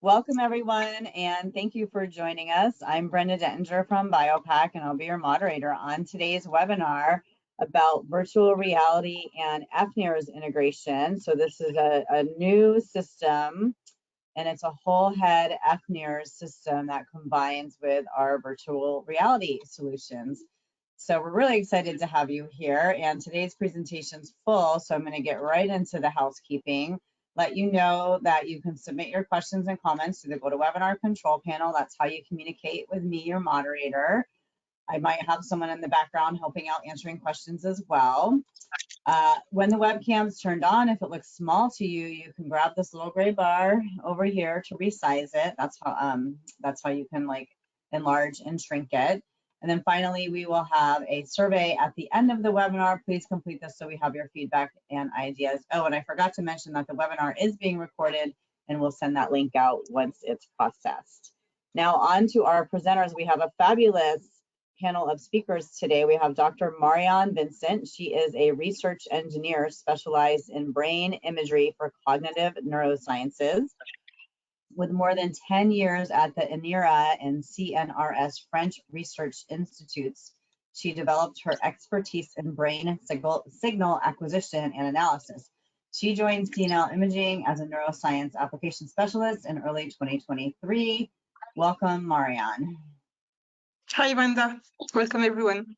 Welcome everyone, and thank you for joining us. I'm Brenda Dettinger from BIOPAC, and I'll be your moderator on today's webinar about virtual reality and fNIRS integration. So this is a new system, and it's a whole head fNIRS system that combines with our virtual reality solutions. So we're really excited to have you here, and today's presentation's full, so I'm going to get right into the housekeeping. Let you know that you can submit your questions and comments through the GoToWebinar control panel. That's how you communicate with me, your moderator. I might have someone in the background helping out answering questions as well. When the webcam's turned on, if it looks small to you, you can grab this little gray bar over here to resize it. That's how you can like enlarge and shrink it. And then finally, we will have a survey at the end of the webinar. Please complete this so we have your feedback and ideas. Oh, and I forgot to mention that the webinar is being recorded, and we'll send that link out once it's processed. Now on to our presenters. We have a fabulous panel of speakers today. We have Dr. Marianne Vincent. She is a research engineer specialized in brain imagery for cognitive neurosciences. With more than 10 years at the ENIRA and CNRS French Research Institutes, she developed her expertise in brain signal acquisition and analysis. She joined CNL Imaging as a neuroscience application specialist in early 2023. Welcome, Marianne. Hi, Brenda. Welcome, everyone.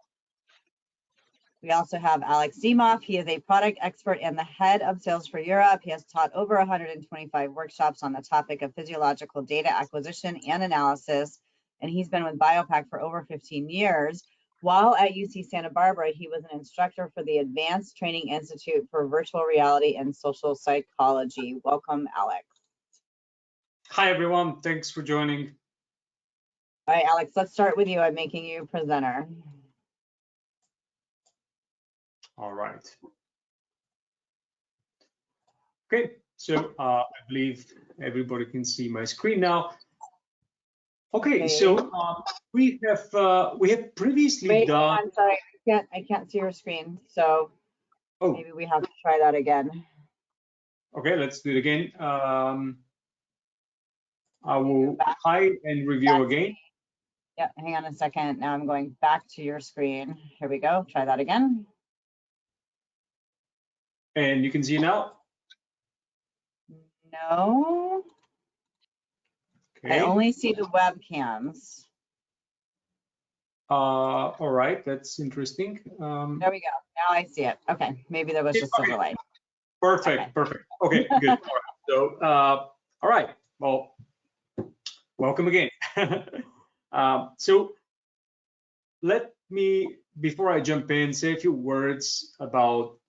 We also have Alex Zemoff. He is a product expert and the head of sales for Europe. He has taught over 125 workshops on the topic of physiological data acquisition and analysis, and he's been with BIOPAC for over 15 years. While at UC Santa Barbara, he was an instructor for the Advanced Training Institute for Virtual Reality and Social Psychology. Welcome, Alex. Hi, everyone. Thanks for joining. All right, Alex, let's start with you. I'm making you presenter. All right. Okay, so I believe everybody can see my screen now. Okay, so we have previously done. I'm sorry, I can't see your screen, so maybe we have to try that again. Okay, let's do it again. I will hide and review again. Yeah, hang on a second. Now I'm going back to your screen. Here we go. Try that again. And you can see now? No. Okay. I only see the webcams. All right, that's interesting. There we go. Now I see it. Okay, maybe there was just a delay. Perfect, okay. Perfect. Okay, good. All right. So, all right. Well, welcome again. So let me, before I jump in, say a few words about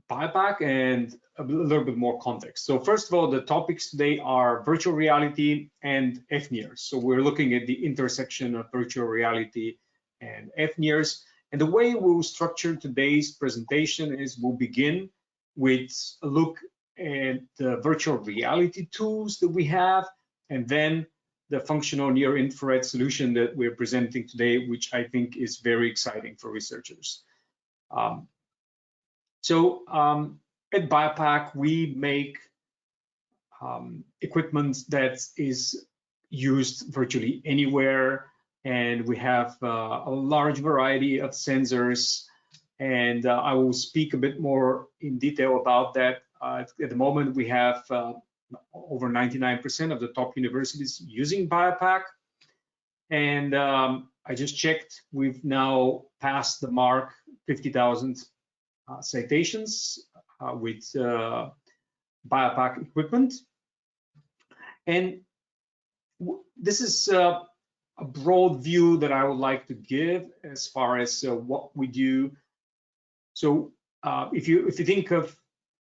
BIOPAC and a little bit more context. So first of all, the topics today are virtual reality and fNIRS. So we're looking at the intersection of virtual reality and fNIRS. And the way we'll structure today's presentation is we'll begin with a look at the virtual reality tools that we have, and then the functional near-infrared solution that we're presenting today, which I think is very exciting for researchers. At BIOPAC, we make equipment that is used virtually anywhere, and we have a large variety of sensors, and I will speak a bit more in detail about that. At the moment, we have over 99% of the top universities using BIOPAC, and I just checked, we've now passed the mark 50,000 citations with BIOPAC equipment. And this is a broad view that I would like to give as far as what we do. So if you think of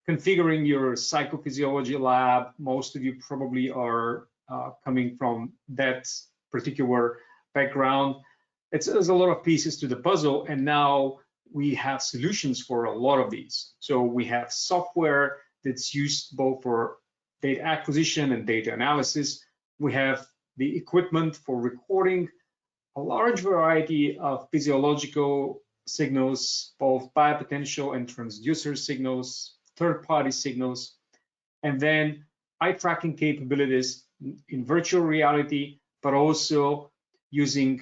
configuring your psychophysiology lab, most of you probably are coming from that particular background. There's a lot of pieces to the puzzle, and now we have solutions for a lot of these. So we have software that's used both for data acquisition and data analysis. We have the equipment for recording a large variety of physiological signals, both biopotential and transducer signals, third-party signals, and then eye tracking capabilities in virtual reality, but also using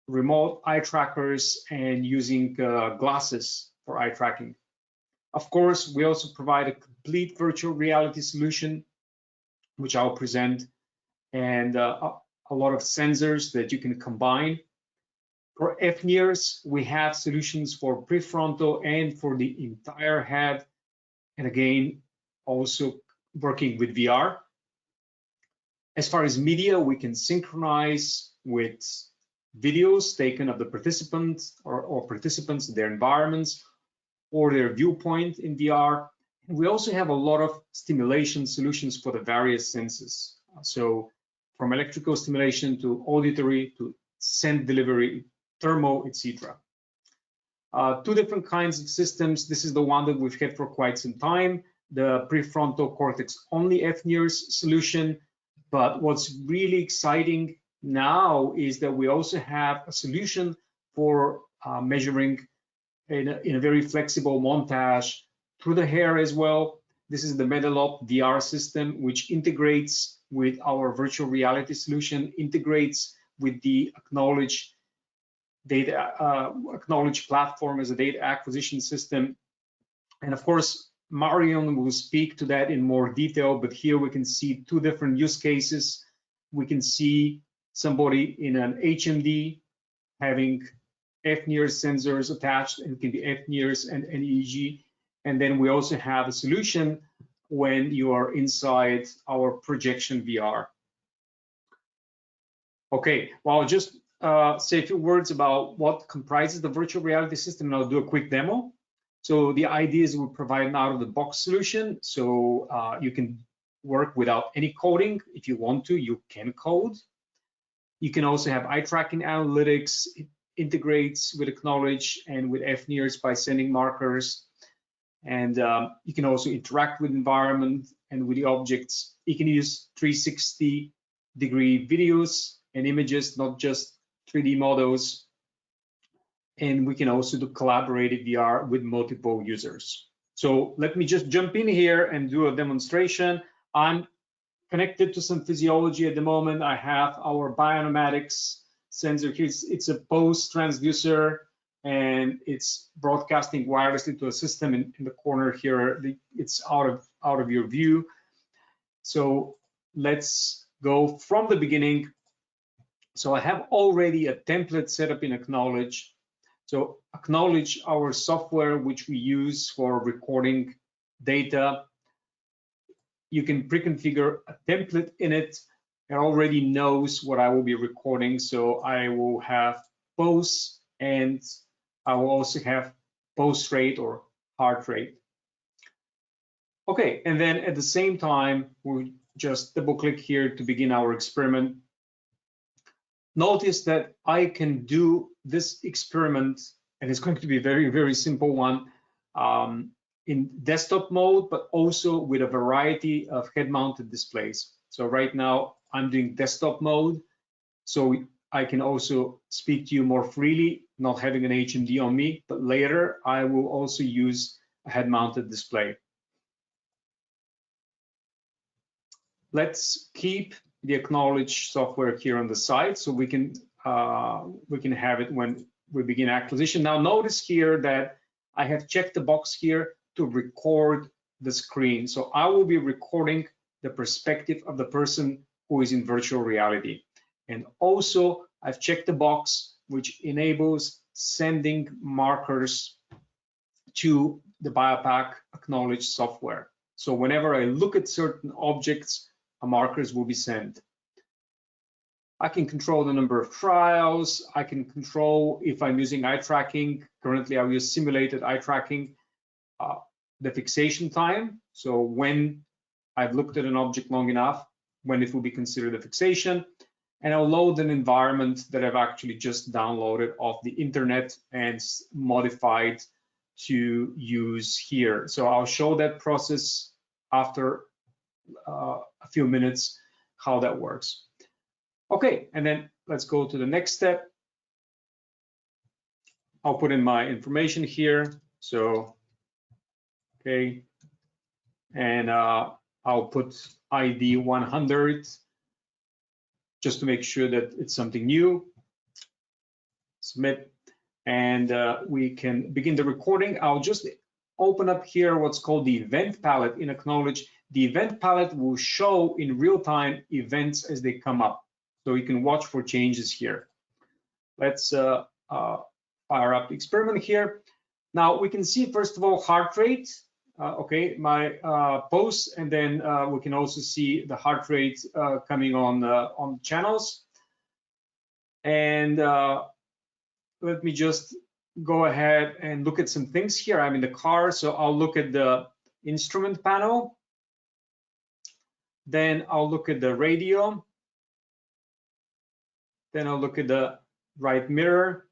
remote eye trackers and using glasses for eye tracking. Of course, we also provide a complete virtual reality solution, which I'll present, and a lot of sensors that you can combine. For fNIRS, we have solutions for prefrontal and for the entire head, and again, also working with VR. As far as media, we can synchronize with videos taken of the participants or participants, their environments, or their viewpoint in VR. And we also have a lot of stimulation solutions for the various senses. So from electrical stimulation to auditory to scent delivery, thermal, etc. Two different kinds of systems. This is the one that we've had for quite some time, the prefrontal cortex only fNIRS solution. But what's really exciting now is that we also have a solution for measuring in a very flexible montage through the hair as well. This is the MedelOpt VR system, which integrates with our virtual reality solution, integrates with the Acknowledge platform as a data acquisition system. And of course, Marion will speak to that in more detail, but here we can see two different use cases. We can see somebody in an HMD having fNIRS sensors attached, and it can be fNIRS and EEG. And then we also have a solution when you are inside our projection VR. Okay, well, I'll just say a few words about what comprises the virtual reality system, and I'll do a quick demo. So the idea is we provide an out-of-the-box solution, so you can work without any coding. If you want to, you can code. You can also have eye tracking analytics. It integrates with Acknowledge and with fNIRS by sending markers. And you can also interact with the environment and with the objects. You can use 360-degree videos and images, not just 3D models. And we can also do collaborative VR with multiple users. So let me just jump in here and do a demonstration. I'm connected to some physiology at the moment. I have our bioinomatics sensor here. It's a pulse transducer, and it's broadcasting wirelessly to a system in the corner here. It's out of your view. So let's go from the beginning. So I have already a template set up in Acknowledge. So Acknowledge, our software, which we use for recording data. You can pre-configure a template in it. It already knows what I will be recording. So I will have pulse, and I will also have pulse rate or heart rate. Okay, and then at the same time, we'll just double click here to begin our experiment. Notice that I can do this experiment, and it's going to be a very, very simple one, in desktop mode, but also with a variety of head-mounted displays. So right now I'm doing desktop mode, so I can also speak to you more freely, not having an HMD on me, but later I will also use a head-mounted display. Let's keep the Acknowledge software here on the side so we can have it when we begin acquisition. Now notice here that I have checked the box here to record the screen. So I will be recording the perspective of the person who is in virtual reality. And also I've checked the box which enables sending markers to the BIOPAC Acknowledge software. So whenever I look at certain objects, markers will be sent. I can control the number of trials. I can control if I'm using eye tracking. Currently, I use simulated eye tracking. The fixation time, so when I've looked at an object long enough, when it will be considered a fixation. And I'll load an environment that I've actually just downloaded off the internet and modified to use here. So I'll show that process after a few minutes, how that works. Okay, and then let's go to the next step. I'll put in my information here. So, okay, and I'll put ID 100. just to make sure that it's something new. Submit, and we can begin the recording. I'll just open up here what's called the event palette in Acknowledge. The event palette will show in real time events as they come up, so you can watch for changes here. Let's fire up the experiment here. Now we can see, first of all, heart rate. Okay, my pulse, and then we can also see the heart rate coming on channels. And let me just go ahead and look at some things here. I'm in the car, so I'll look at the instrument panel. Then I'll look at the radio. Then I'll look at the right mirror.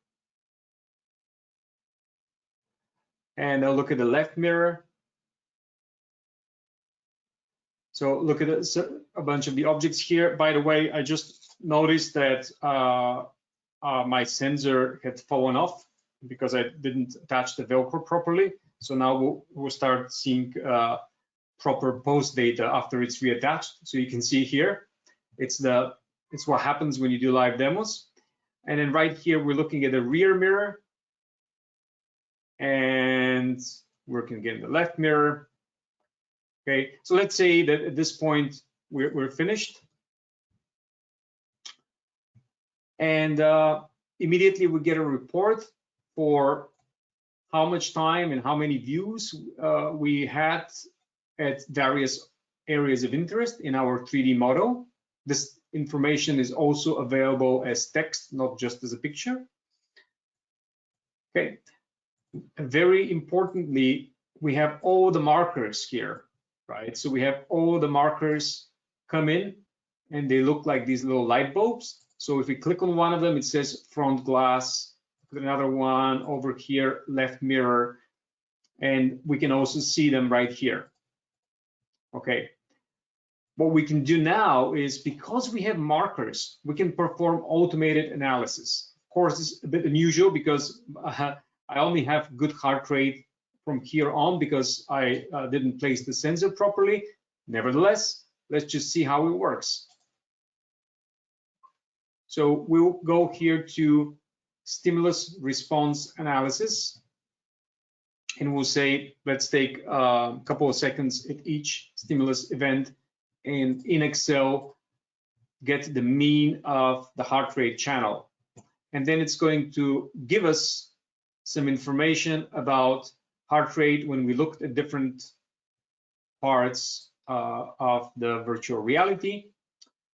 And I'll look at the left mirror. So look at a bunch of the objects here. By the way, I just noticed that my sensor had fallen off because I didn't attach the Velcro properly. So now we'll start seeing proper post data after it's reattached. So you can see here, it's what happens when you do live demos. And then right here, we're looking at the rear mirror, and working again the left mirror. Okay, so let's say that at this point we're finished. And immediately we get a report for how much time and how many views we had at various areas of interest in our 3D model. This information is also available as text, not just as a picture. Okay, very importantly, we have all the markers here, right? So we have all the markers come in, and they look like these little light bulbs. So if we click on one of them, it says front glass, another one over here, left mirror, and we can also see them right here. Okay. What we can do now is, because we have markers, we can perform automated analysis. Of course, it's a bit unusual because I only have good heart rate from here on because I didn't place the sensor properly. Nevertheless, let's just see how it works. So we'll go here to stimulus response analysis, and we'll say, let's take a couple of seconds at each stimulus event, and in Excel, get the mean of the heart rate channel. And then it's going to give us some information about heart rate when we looked at different parts of the virtual reality.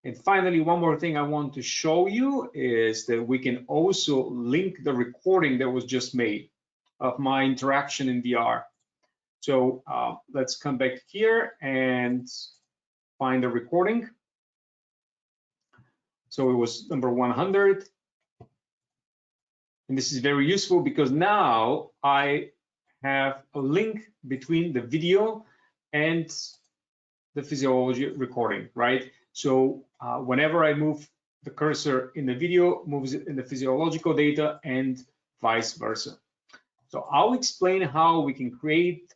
And finally, one more thing I want to show you is that we can also link the recording that was just made of my interaction in VR. So let's come back here and find the recording. So it was number 100. And this is very useful because now I have a link between the video and the physiology recording, right? So whenever I move the cursor in the video, moves it in the physiological data, and vice versa. So I'll explain how we can create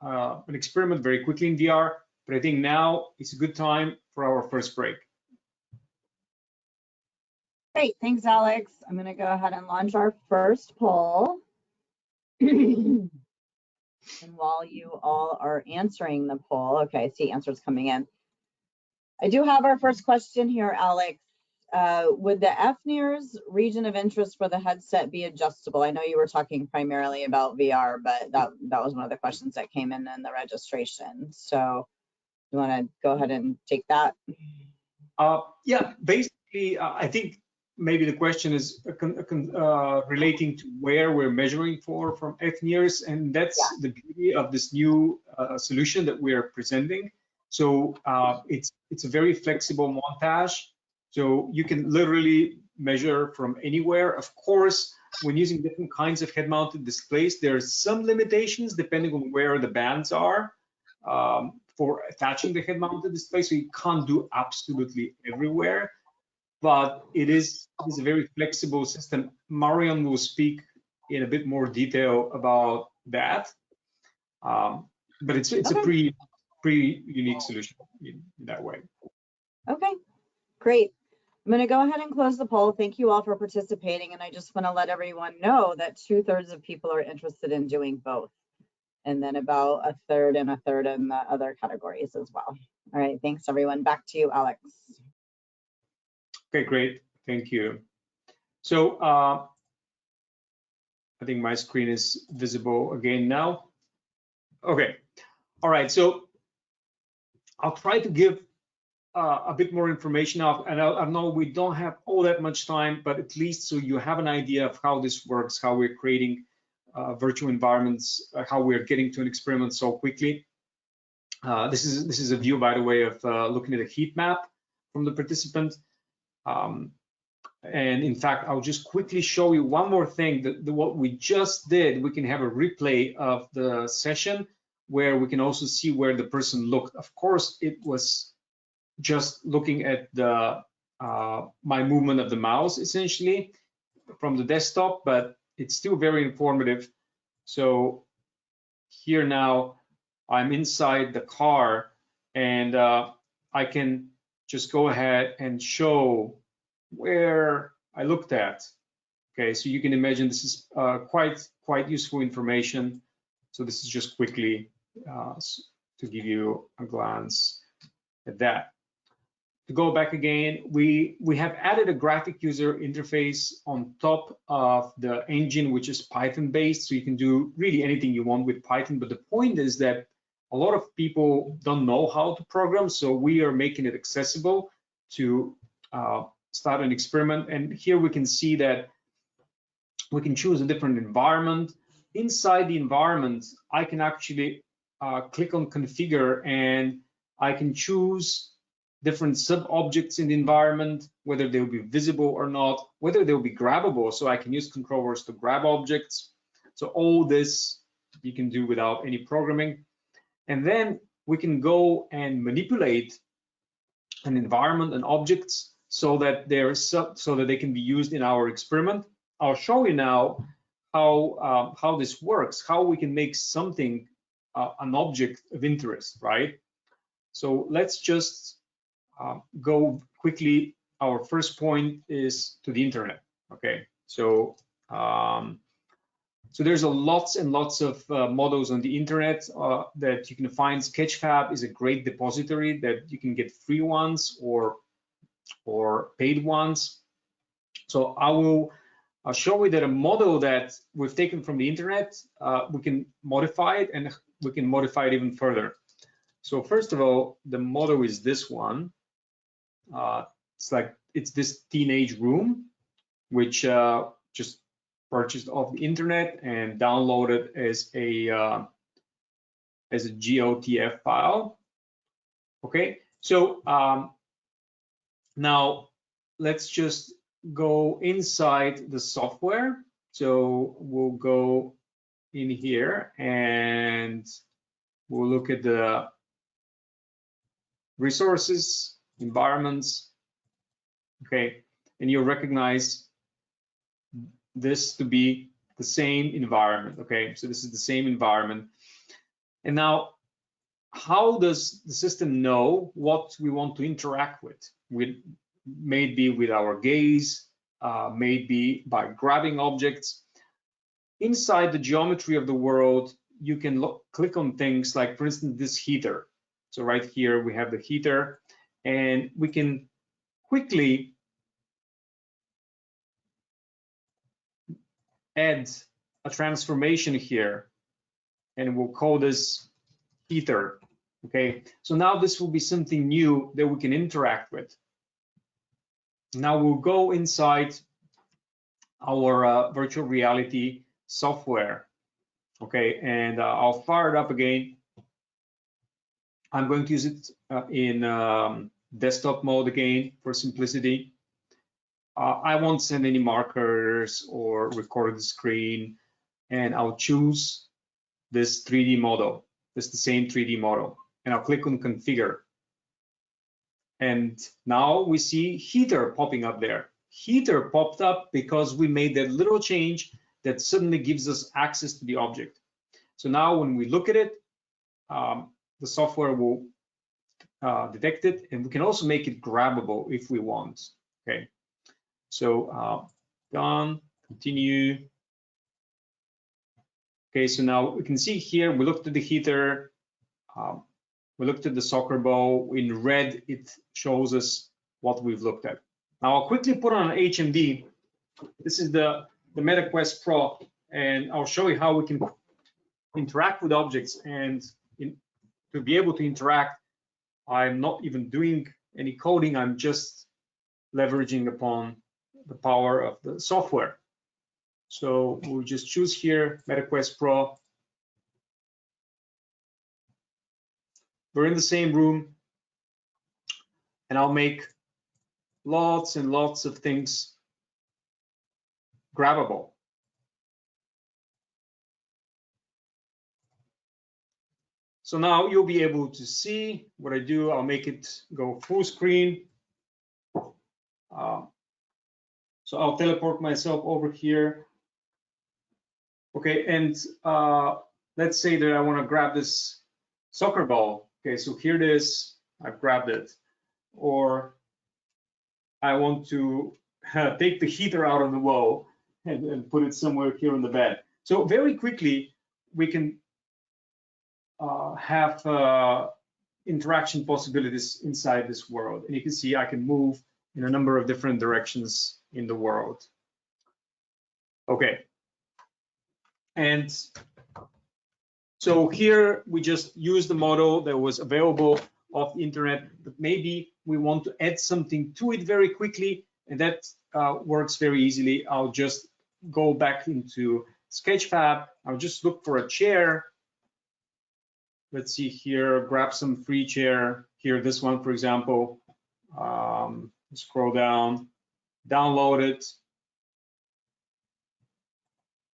an experiment very quickly in VR, but I think now it's a good time for our first break. Great, thanks, Alex. I'm going to go ahead and launch our first poll. And while you all are answering the poll, okay, I see answers coming in. I do have our first question here, Alex. Would the fNIRS region of interest for the headset be adjustable? I know you were talking primarily about VR, but that was one of the questions that came in the registration. So you want to go ahead and take that? Yeah, basically, I think maybe the question is relating to where we're measuring from fNIRS, and that's the beauty of this new solution that we are presenting. So it's a very flexible montage. So you can literally measure from anywhere. Of course, when using different kinds of head-mounted displays, there are some limitations depending on where the bands are for attaching the head-mounted display. So you can't do absolutely everywhere, but it is a very flexible system. Marion will speak in a bit more detail about that, but it's a pretty unique solution in that way. Okay, great. I'm going to go ahead and close the poll. Thank you all for participating. And I just want to let everyone know that 2/3 of people are interested in doing both. And then about a third in the other categories as well. All right, thanks everyone. Back to you, Alex. Okay, great. Thank you. So I think my screen is visible again now. Okay. All right. So I'll try to give a bit more information now, and I know we don't have all that much time, but at least so you have an idea of how this works, how we're creating virtual environments, how we're getting to an experiment so quickly. This is a view, by the way, of looking at a heat map from the participant. And in fact, I'll just quickly show you one more thing that what we just did. We can have a replay of the session where we can also see where the person looked. Of course, it was just looking at the my movement of the mouse essentially from the desktop, but it's still very informative. So here now I'm inside the car, and I can just go ahead and show where I looked at. Okay, so you can imagine this is quite useful information. So this is just quickly to give you a glance at that. To go back again, we have added a graphic user interface on top of the engine, which is Python based. So you can do really anything you want with Python. But the point is that a lot of people don't know how to program. So we are making it accessible to start an experiment. And here we can see that we can choose a different environment. Inside the environment, I can actually click on configure, and I can choose different sub-objects in the environment, whether they'll be visible or not, whether they'll be grabbable, so I can use controllers to grab objects. So all this you can do without any programming. And then we can go and manipulate an environment and objects so that they can be used in our experiment. I'll show you now how this works, how we can make something an object of interest, right? So let's just go quickly. Our first point is to the internet. Okay, so so there's lots and lots of models on the internet that you can find. Sketchfab is a great depository that you can get free ones or paid ones. So I'll show you that a model that we've taken from the internet, we can modify it, and we can modify it even further. So first of all, the model is this one. It's this teenage room, which just purchased off the internet and downloaded as a GOTF file. Okay, so now let's just go inside the software. So we'll go in here and we'll look at the resources, environments. Okay, and you'll recognize this to be the same environment. Okay, so this is the same environment. And now, how does the system know what we want to interact with? Maybe with our gaze, maybe by grabbing objects. Inside the geometry of the world, you can click on things like, for instance, this heater. So right here, we have the heater, and we can quickly add a transformation here, and we'll call this heater. Okay, so now this will be something new that we can interact with. Now we'll go inside our virtual reality software. Okay, and I'll fire it up again. I'm going to use it in desktop mode again for simplicity. I won't send any markers or record the screen, and I'll choose this 3D model. It's the same 3D model, and I'll click on configure. And now we see heater popping up there. Heater popped up because we made that little change that suddenly gives us access to the object. So now when we look at it, the software will detect it, and we can also make it grabbable if we want. Okay, so done, continue. Okay, so now we can see here, we looked at the heater, we looked at the soccer ball. In red, it shows us what we've looked at. Now I'll quickly put on an HMD. This is the MetaQuest Pro, and I'll show you how we can interact with objects. And to be able to interact, I'm not even doing any coding. I'm just leveraging upon the power of the software. So we'll just choose here MetaQuest Pro. We're in the same room, and I'll make lots and lots of things grabbable. So now you'll be able to see what I do. I'll make it go full screen. So I'll teleport myself over here. Okay, and let's say that I want to grab this soccer ball. Okay, so here it is. I've grabbed it. Or I want to take the heater out of the wall and put it somewhere here on the bed. So very quickly, we can have interaction possibilities inside this world. And you can see I can move in a number of different directions in the world. Okay. And so here we just use the model that was available off the internet, but maybe we want to add something to it very quickly, and that works very easily. I'll just go back into Sketchfab. I'll just look for a chair. Let's see here, grab some free chair. Here, this one, for example. Scroll down, download it.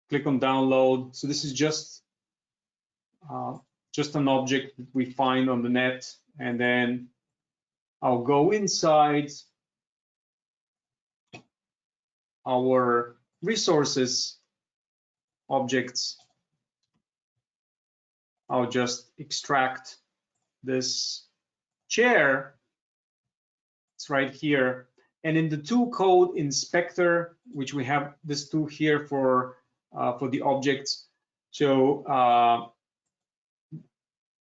Click on download. So this is just an object that we find on the net, and then I'll go inside our resources objects. I'll just extract this chair. It's right here. And in the tool code inspector, which we have this tool here for the objects, so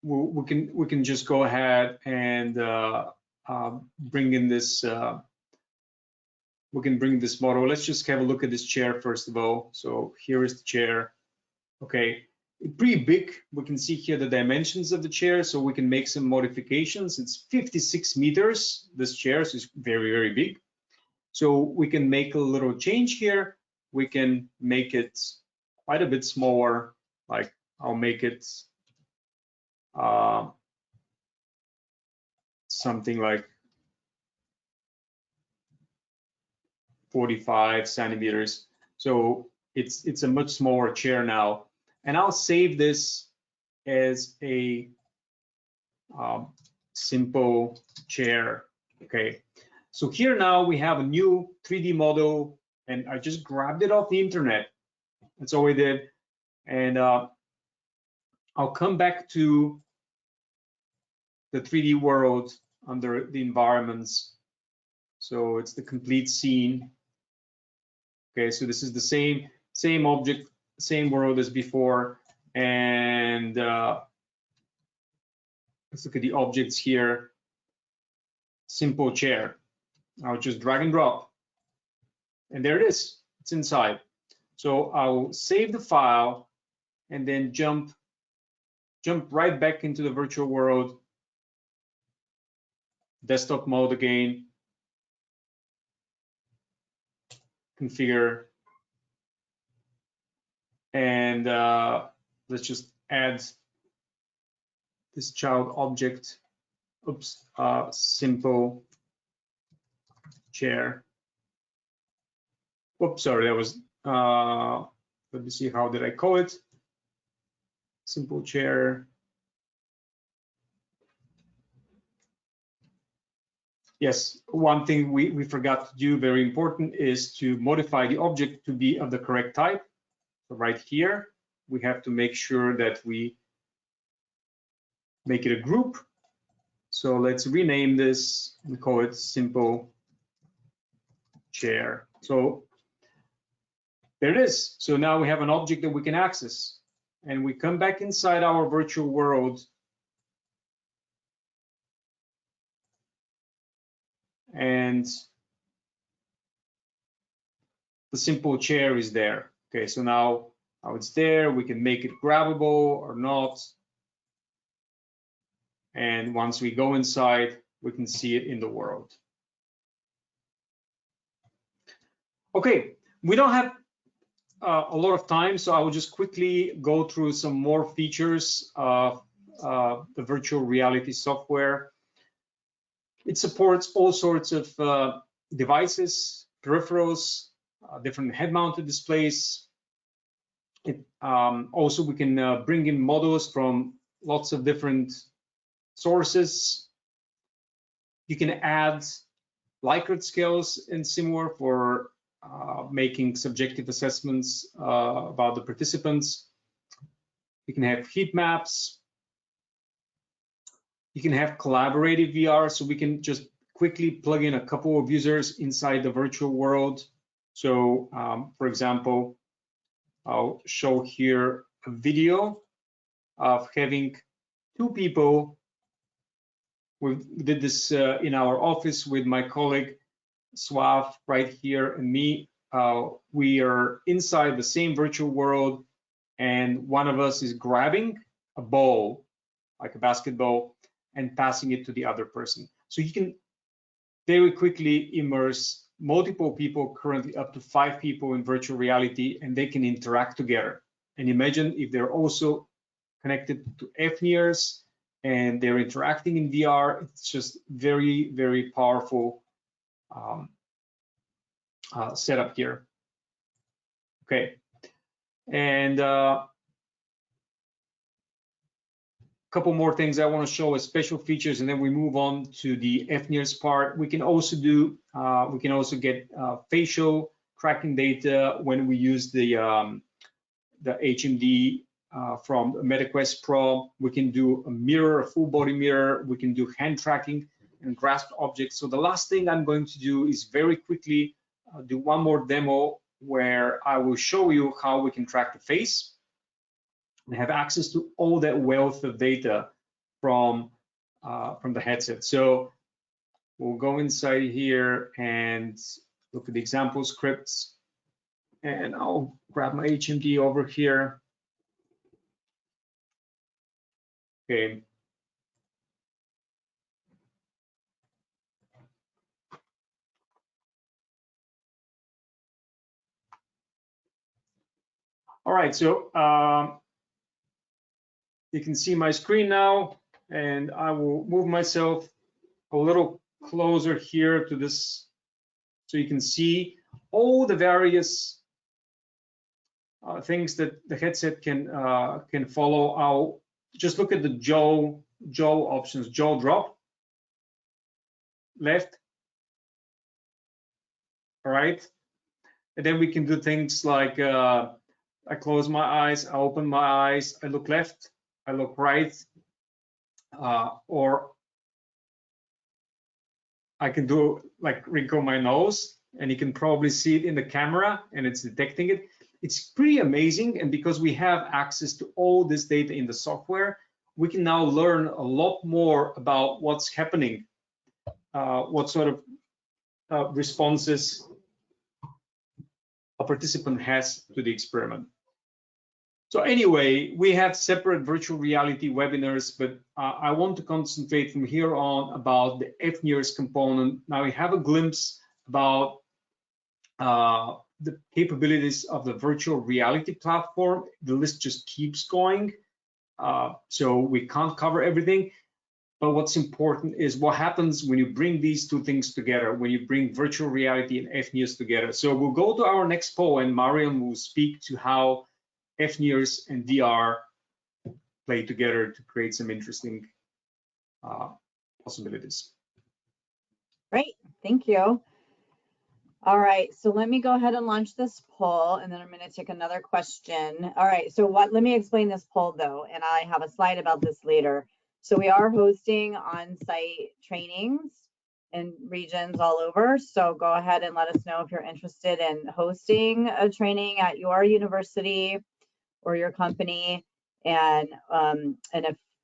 we can just go ahead and bring in this. We can bring this model. Let's just have a look at this chair first of all. So here is the chair. Okay, pretty big. We can see here the dimensions of the chair, so we can make some modifications. It's 56 meters. This chair is very, very big. So we can make a little change here. We can make it quite a bit smaller. Like I'll make it something like 45 centimeters. So it's a much smaller chair now. And I'll save this as a simple chair. Okay. So here now we have a new 3D model, and I just grabbed it off the internet. That's all we did. And I'll come back to the 3D world under the environments. So it's the complete scene. Okay, so this is the same object, same world as before. And let's look at the objects here. Simple chair. I'll just drag and drop. And there it is. It's inside. So I'll save the file and then jump right back into the virtual world. Desktop mode again. Configure. And let's just add this child object. Oops, simple chair. Oops, sorry, that was, let me see, how did I call it? Simple chair. Yes, one thing we forgot to do, very important, is to modify the object to be of the correct type. So right here, we have to make sure that we make it a group. So let's rename this and call it simple chair. So there it is. So now we have an object that we can access, and we come back inside our virtual world. And the simple chair is there. Okay, so now it's there. We can make it grabbable or not. And once we go inside, we can see it in the world. Okay, we don't have a lot of time, so I will just quickly go through some more features of the virtual reality software. It supports all sorts of devices, peripherals, different head-mounted displays. Also, we can bring in models from lots of different sources. You can add Likert scales in similar for making subjective assessments about the participants. You can have heat maps. You can have collaborative VR, so we can just quickly plug in a couple of users inside the virtual world. So, for example, I'll show here a video of having two people. We did this in our office with my colleague Swav right here and me. We are inside the same virtual world, and one of us is grabbing a ball, like a basketball, and passing it to the other person. So you can very quickly immerse multiple people, currently up to 5 people in virtual reality, and they can interact together. And imagine if they're also connected to fNIRS and they're interacting in VR. It's just very, very powerful setup here. Okay, and couple more things I want to show as special features, and then we move on to the fNIRS part. We can also do, we can also get facial tracking data when we use the HMD from MetaQuest Pro. We can do a mirror, a full body mirror. We can do hand tracking and grasp objects. So the last thing I'm going to do is very quickly do one more demo where I will show you how we can track the face. We have access to all that wealth of data from the headset. So we'll go inside here and look at the example scripts, and I'll grab my HMD over here. Okay. All right, so you can see my screen now, and I will move myself a little closer here to this so you can see all the various things that the headset can follow. I'll just look at the jaw options, jaw drop, left, all right, and then we can do things like I close my eyes, I open my eyes, I look left, I look right, or I can do like wrinkle my nose, and you can probably see it in the camera and it's detecting it. It's pretty amazing, and because we have access to all this data in the software, we can now learn a lot more about what's happening, what sort of responses a participant has to the experiment. So anyway, we have separate virtual reality webinars, but I want to concentrate from here on about the fNIRS component. Now we have a glimpse about the capabilities of the virtual reality platform. The list just keeps going, so we can't cover everything. But what's important is what happens when you bring these two things together, when you bring virtual reality and fNIRS together. So we'll go to our next poll, and Mariam will speak to how fNIRS and VR play together to create some interesting possibilities. Great, thank you. All right, so let me go ahead and launch this poll, and then I'm going to take another question. All right, so let me explain this poll though, and I have a slide about this later. So we are hosting on-site trainings in regions all over. So go ahead and let us know if you're interested in hosting a training at your university or your company, and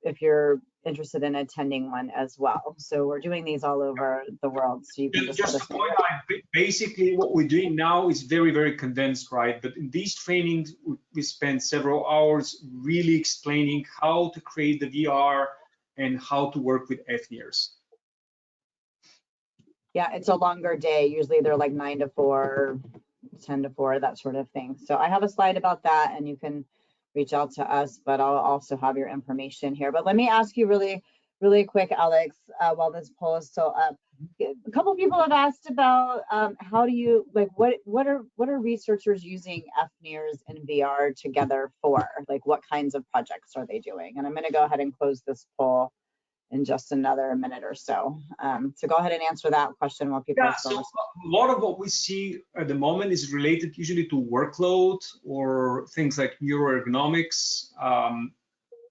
if you're interested in attending one as well. So we're doing these all over the world. So you can just let to us know. point out, basically what we're doing now is very, very condensed, right? But in these trainings, we spend several hours really explaining how to create the VR and how to work with fNIRS. Yeah, it's a longer day. Usually they're like 9 to 4, 10 to 4, that sort of thing. So I have a slide about that, and you can reach out to us, but I'll also have your information here. But let me ask you really quick, Alex, while this poll is still up. A couple of people have asked about how do you, like, what are researchers using fNIRS and VR together for? Like, what kinds of projects are they doing? And I'm going to go ahead and close this poll in just another minute or so. So go ahead and answer that question while people are still a lot of what we see at the moment is related usually to workload or things like neuroergonomics,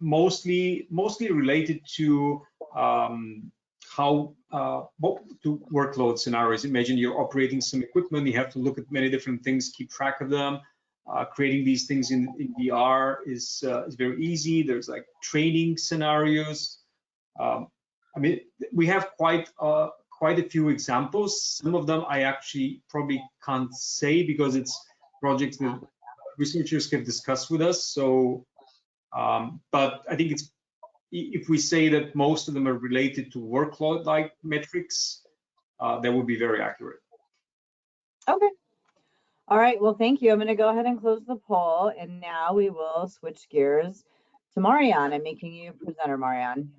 mostly related to how to workload scenarios. Imagine you're operating some equipment, you have to look at many different things, keep track of them. Creating these things in VR is very easy. There's like training scenarios. I mean, we have quite a few examples. Some of them I actually probably can't say because it's projects that researchers have discussed with us. So, but I think it's, if we say that most of them are related to workload-like metrics, that would be very accurate. Okay. All right. Well, thank you. I'm going to go ahead and close the poll, and now we will switch gears to Marianne. I'm making you presenter, Marianne.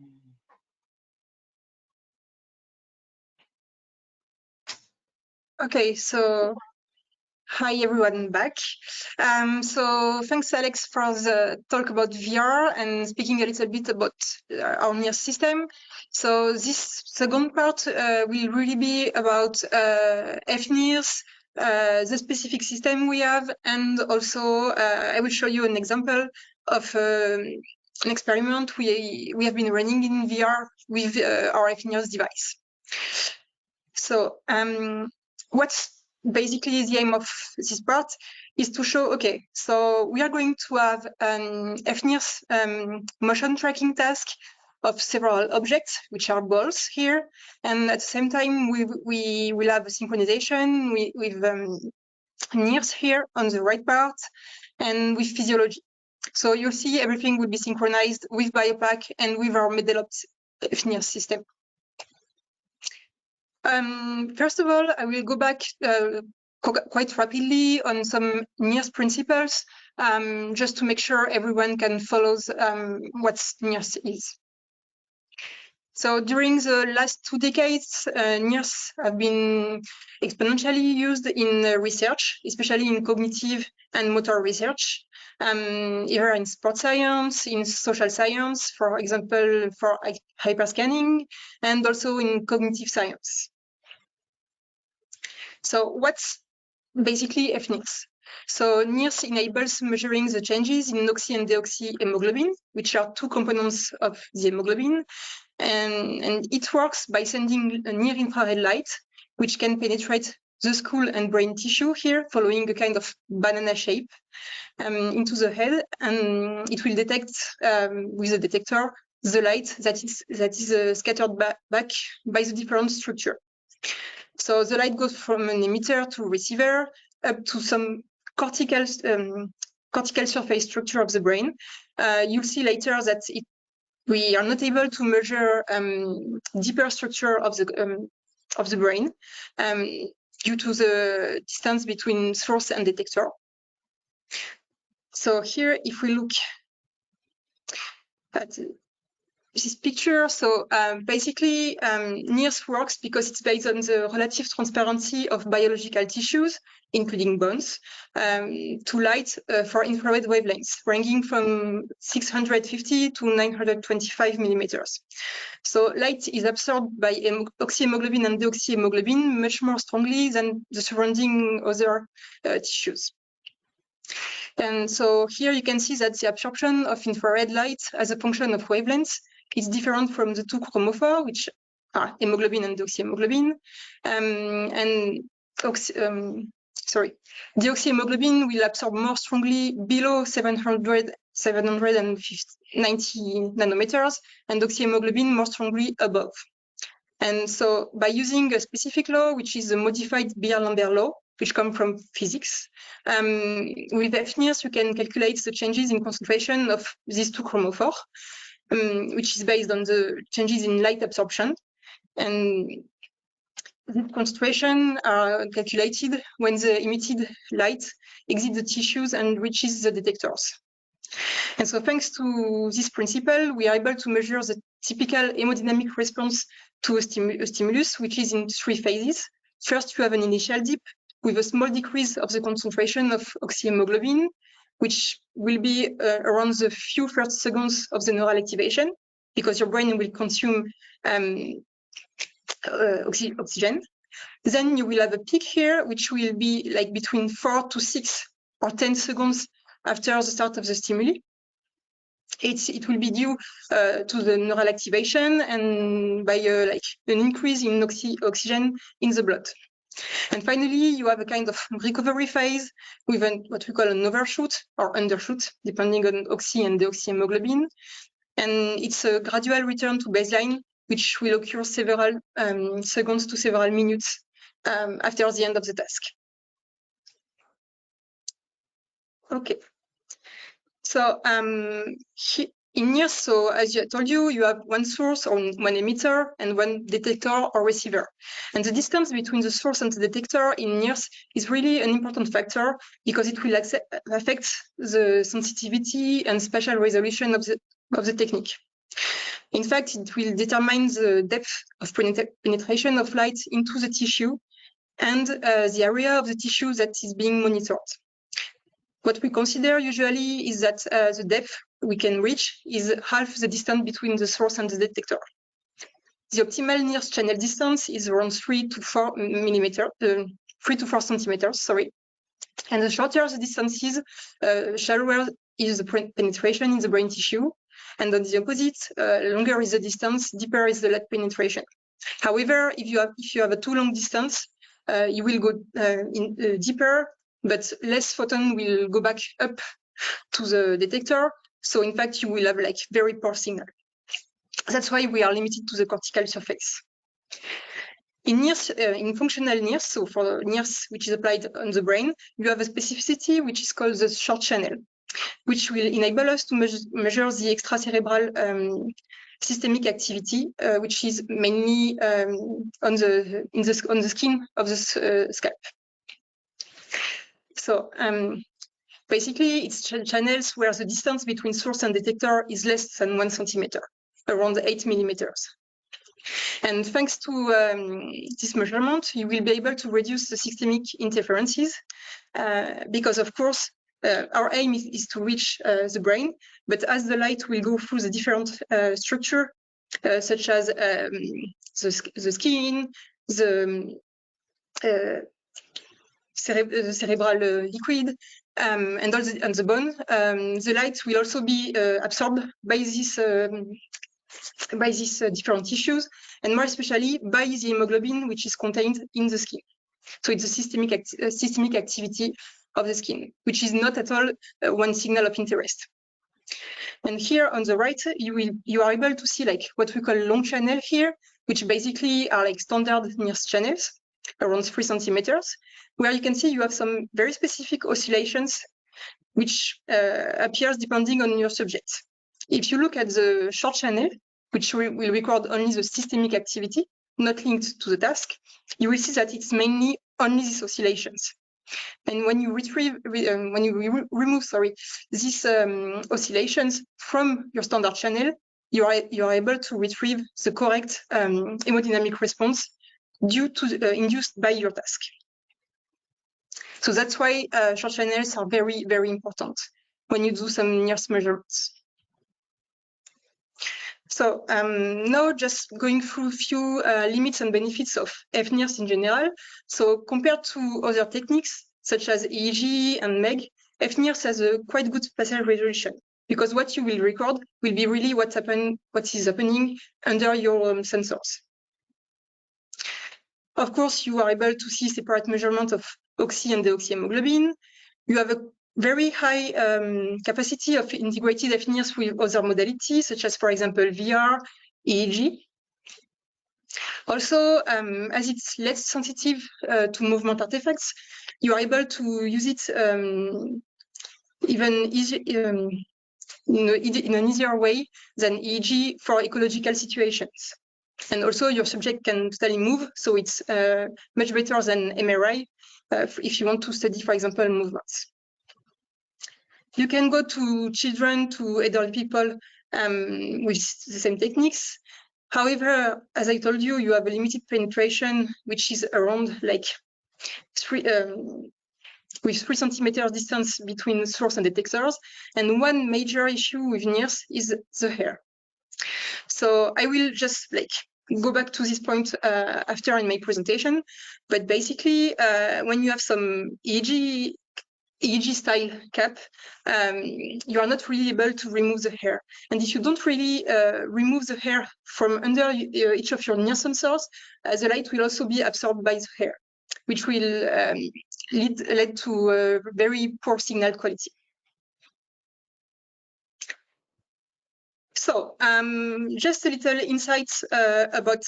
Okay, so hi everyone back. So thanks Alex for the talk about VR and speaking a little bit about our NIRS system. So this second part will really be about fNIRS, the specific system we have, and also I will show you an example of an experiment we have been running in VR with our fNIRS device. So what's basically the aim of this part is to show, okay, so we are going to have an fNIRS motion tracking task of several objects, which are balls here. And at the same time, we will have a synchronization with NIRS here on the right part and with physiology. So you'll see everything will be synchronized with BIOPAC and with our MedelOpt fNIRS system. First of all, I will go back quite rapidly on some NIRS principles, just to make sure everyone can follow what NIRS is. So during the last 2 decades, NIRS have been exponentially used in research, especially in cognitive and motor research, either in sports science, in social science, for example, for hyperscanning, and also in cognitive science. So what's basically fNIRS? So NIRS enables measuring the changes in oxy and deoxyhemoglobin, which are 2 components of the hemoglobin. And it works by sending a near-infrared light, which can penetrate the skull and brain tissue here, following a kind of banana shape into the head. And it will detect with a detector the light that is scattered back by the different structure. So the light goes from an emitter to receiver up to some cortical surface structure of the brain. You'll see later that we are not able to measure deeper structure of the brain due to the distance between source and detector. So here, if we look at this picture, so basically NIRS works because it's based on the relative transparency of biological tissues, including bones, to light for infrared wavelengths, ranging from 650 to 925 millimeters. So light is absorbed by oxyhemoglobin and deoxyhemoglobin much more strongly than the surrounding other tissues. And so here you can see that the absorption of infrared light as a function of wavelengths is different from the 2 chromophore, which hemoglobin and deoxyhemoglobin. Deoxyhemoglobin will absorb more strongly below 790 nanometers, and deoxyhemoglobin more strongly above. And so by using a specific law, which is a modified Beer-Lambert law, which comes from physics, with fNIRS, you can calculate the changes in concentration of these two chromophores, which is based on the changes in light absorption. And these concentrations are calculated when the emitted light exits the tissues and reaches the detectors. And so thanks to this principle, we are able to measure the typical hemodynamic response to a stimulus, which is in 3 phases. First, you have an initial dip with a small decrease of the concentration of oxyhemoglobin, which will be around the few first seconds of the neural activation, because your brain will consume oxygen. Then you will have a peak here, which will be like between 4 to 6 or 10 seconds after the start of the stimuli. It will be due to the neural activation and by like an increase in oxygen in the blood. And finally, you have a kind of recovery phase with what we call an overshoot or undershoot, depending on oxy and deoxyhemoglobin. And it's a gradual return to baseline, which will occur several seconds to several minutes after the end of the task. Okay. So in NIRS, so as I told you, you have one source or one emitter and one detector or receiver. And the distance between the source and the detector in NIRS is really an important factor because it will affect the sensitivity and spatial resolution of the technique. In fact, it will determine the depth of penetration of light into the tissue and the area of the tissue that is being monitored. What we consider usually is that the depth we can reach is half the distance between the source and the detector. The optimal NIRS channel distance is around 3 to 4 centimeters, sorry. And the shorter the distance is, shallower is the penetration in the brain tissue. And on the opposite, longer is the distance, deeper is the light penetration. However, if you have a too long distance, you will go deeper, but less photon will go back up to the detector. So in fact, you will have like very poor signal. That's why we are limited to the cortical surface. In NIRS, in functional NIRS, so for NIRS which is applied on the brain, you have a specificity which is called the short channel, which will enable us to measure the extracerebral systemic activity, which is mainly on the skin of the scalp. So basically, it's channels where the distance between source and detector is less than 1 centimeter, around 8 millimeters. And thanks to this measurement, you will be able to reduce the systemic interferences because, of course, our aim is to reach the brain, but as the light will go through the different structure, such as the skin, the cerebral liquid, and the bone, the light will also be absorbed by these different tissues, and more especially by the hemoglobin, which is contained in the skin. So it's a systemic activity of the skin, which is not at all one signal of interest. And here on the right, you are able to see like what we call long channel here, which basically are like standard NIRS channels, around 3 centimeters, where you can see you have some very specific oscillations, which appears depending on your subject. If you look at the short channel, which will record only the systemic activity, not linked to the task, you will see that it's mainly only these oscillations. And when you remove these oscillations from your standard channel, you are able to retrieve the correct hemodynamic response due to induced by your task. So that's why short channels are very, very important when you do some NIRS measurements. So now just going through a few limits and benefits of fNIRS in general. So compared to other techniques such as EEG and MEG, fNIRS has a quite good spatial resolution because what you will record will be really what is happening under your sensors. Of course, you are able to see separate measurement of oxy and deoxyhemoglobin. You have a very high capacity of integrated fNIRS with other modalities, such as, for example, VR, EEG. Also, as it's less sensitive to movement artifacts, you are able to use it even easy, in an easier way than EEG for ecological situations. And also, your subject can totally move, so it's much better than MRI if you want to study, for example, movements. You can go to children, to adult people with the same techniques. However, as I told you, you have a limited penetration, which is around like with 3 centimeters distance between source and detectors. And one major issue with NIRS is the hair. So I will just like go back to this point after in my presentation. But basically, when you have some EEG style cap, you are not really able to remove the hair. And if you don't really remove the hair from under each of your NIRS sensors, the light will also be absorbed by the hair, which will lead to a very poor signal quality. So just a little insights about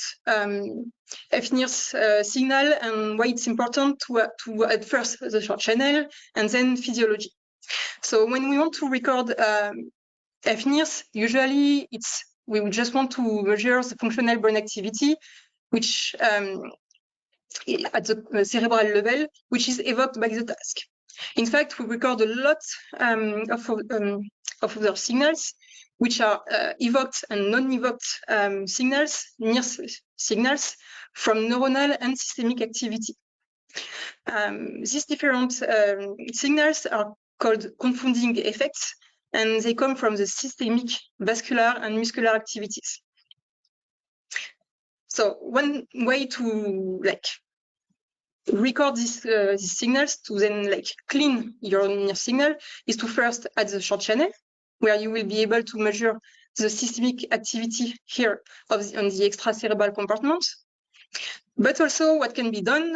fNIRS signal and why it's important to at first the short channel and then physiology. So when we want to record fNIRS, usually we just want to measure the functional brain activity, which at the cerebral level, which is evoked by the task. In fact, we record a lot of other signals, which are evoked and non-evoked signals, NIRS signals, from neuronal and systemic activity. These different signals are called confounding effects, and they come from the systemic, vascular, and muscular activities. So one way to record these signals to then clean your NIRS signal is to first add the short channel, where you will be able to measure the systemic activity here on the extracerebral compartment. But also what can be done,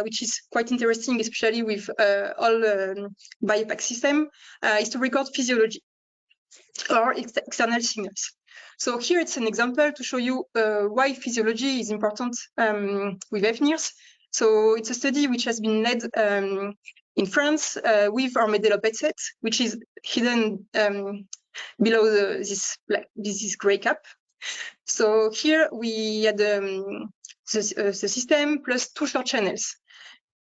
which is quite interesting, especially with all BIOPAC system, is to record physiology or external signals. So here it's an example to show you why physiology is important with fNIRS. So it's a study which has been led in France with our MedelOpt headset, which is hidden below this gray cap. So here we had the system plus 2 short channels.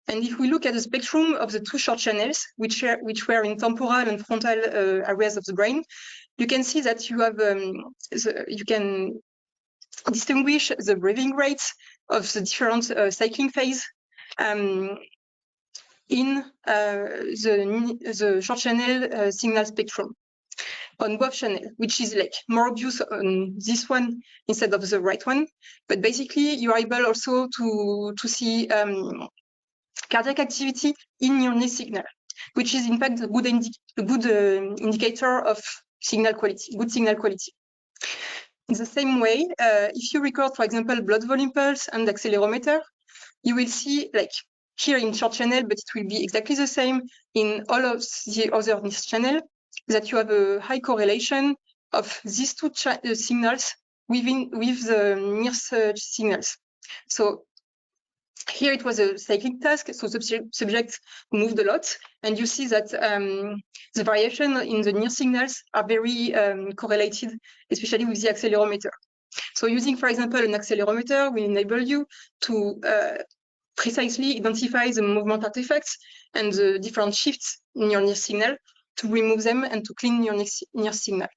And if we look at the spectrum of the 2 short channels, which were in temporal and frontal areas of the brain, you can see that you have you can distinguish the breathing rates of the different cycling phase in the short channel signal spectrum on both channels, which is more obvious on this one instead of the right one. But basically, you are able also to see cardiac activity in your NIRS signal, which is in fact a good indicator of signal quality, good signal quality. In the same way, if you record, for example, blood volume pulse and accelerometer, you will see here in short channel, but it will be exactly the same in all of the other NIRS channel, that you have a high correlation of these 2 signals with the NIRS signals. So here it was a cyclic task, so the subject moved a lot, and you see that the variation in the NIRS signals are very correlated, especially with the accelerometer. So using, for example, an accelerometer will enable you to precisely identify the movement artifacts and the different shifts in your NIRS signal to remove them and to clean your NIRS signal.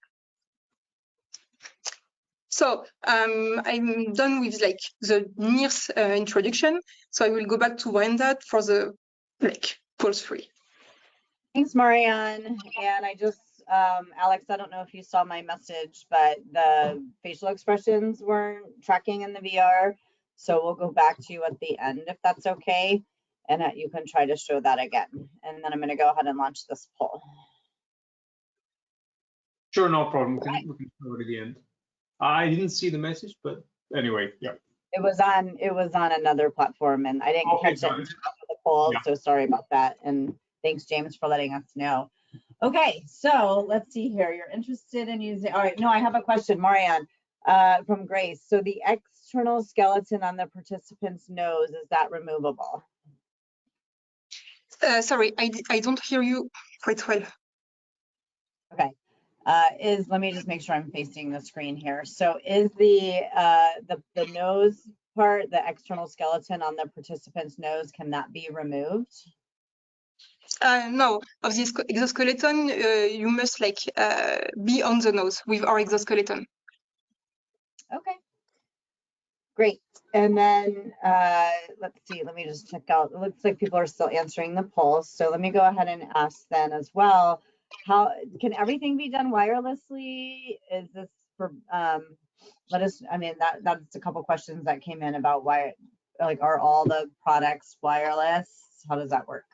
So I'm done with the NIRS introduction. So I will go back to Brenda for the pulse free. Thanks, Marianne. And I just, Alex, I don't know if you saw my message, but the facial expressions weren't tracking in the VR. So we'll go back to you at the end if that's okay. And you can try to show that again. And then I'm going to go ahead and launch this poll. Sure, no problem. We can show it at the end. I didn't see the message, but anyway, yeah. It was on another platform, and I didn't catch it until the poll, Yeah. so sorry about that. And thanks, James, for letting us know. Okay, so let's see here. You're interested in using, all right, no, I have a question, Marianne, from Grace. So the external skeleton on the participant's nose, is that removable? Sorry, I don't hear you quite well. Okay, let me just make sure I'm facing the screen here. So is the nose part, the external skeleton on the participant's nose, can that be removed? No, of this exoskeleton, you must like be on the nose with our exoskeleton. Okay, great. And then let's see, let me just check out. It looks like people are still answering the poll. So let me go ahead and ask then as well. How can everything be done wirelessly? Is this for let us, I mean, that's a couple questions that came in about why, like, are all the products wireless? How does that work?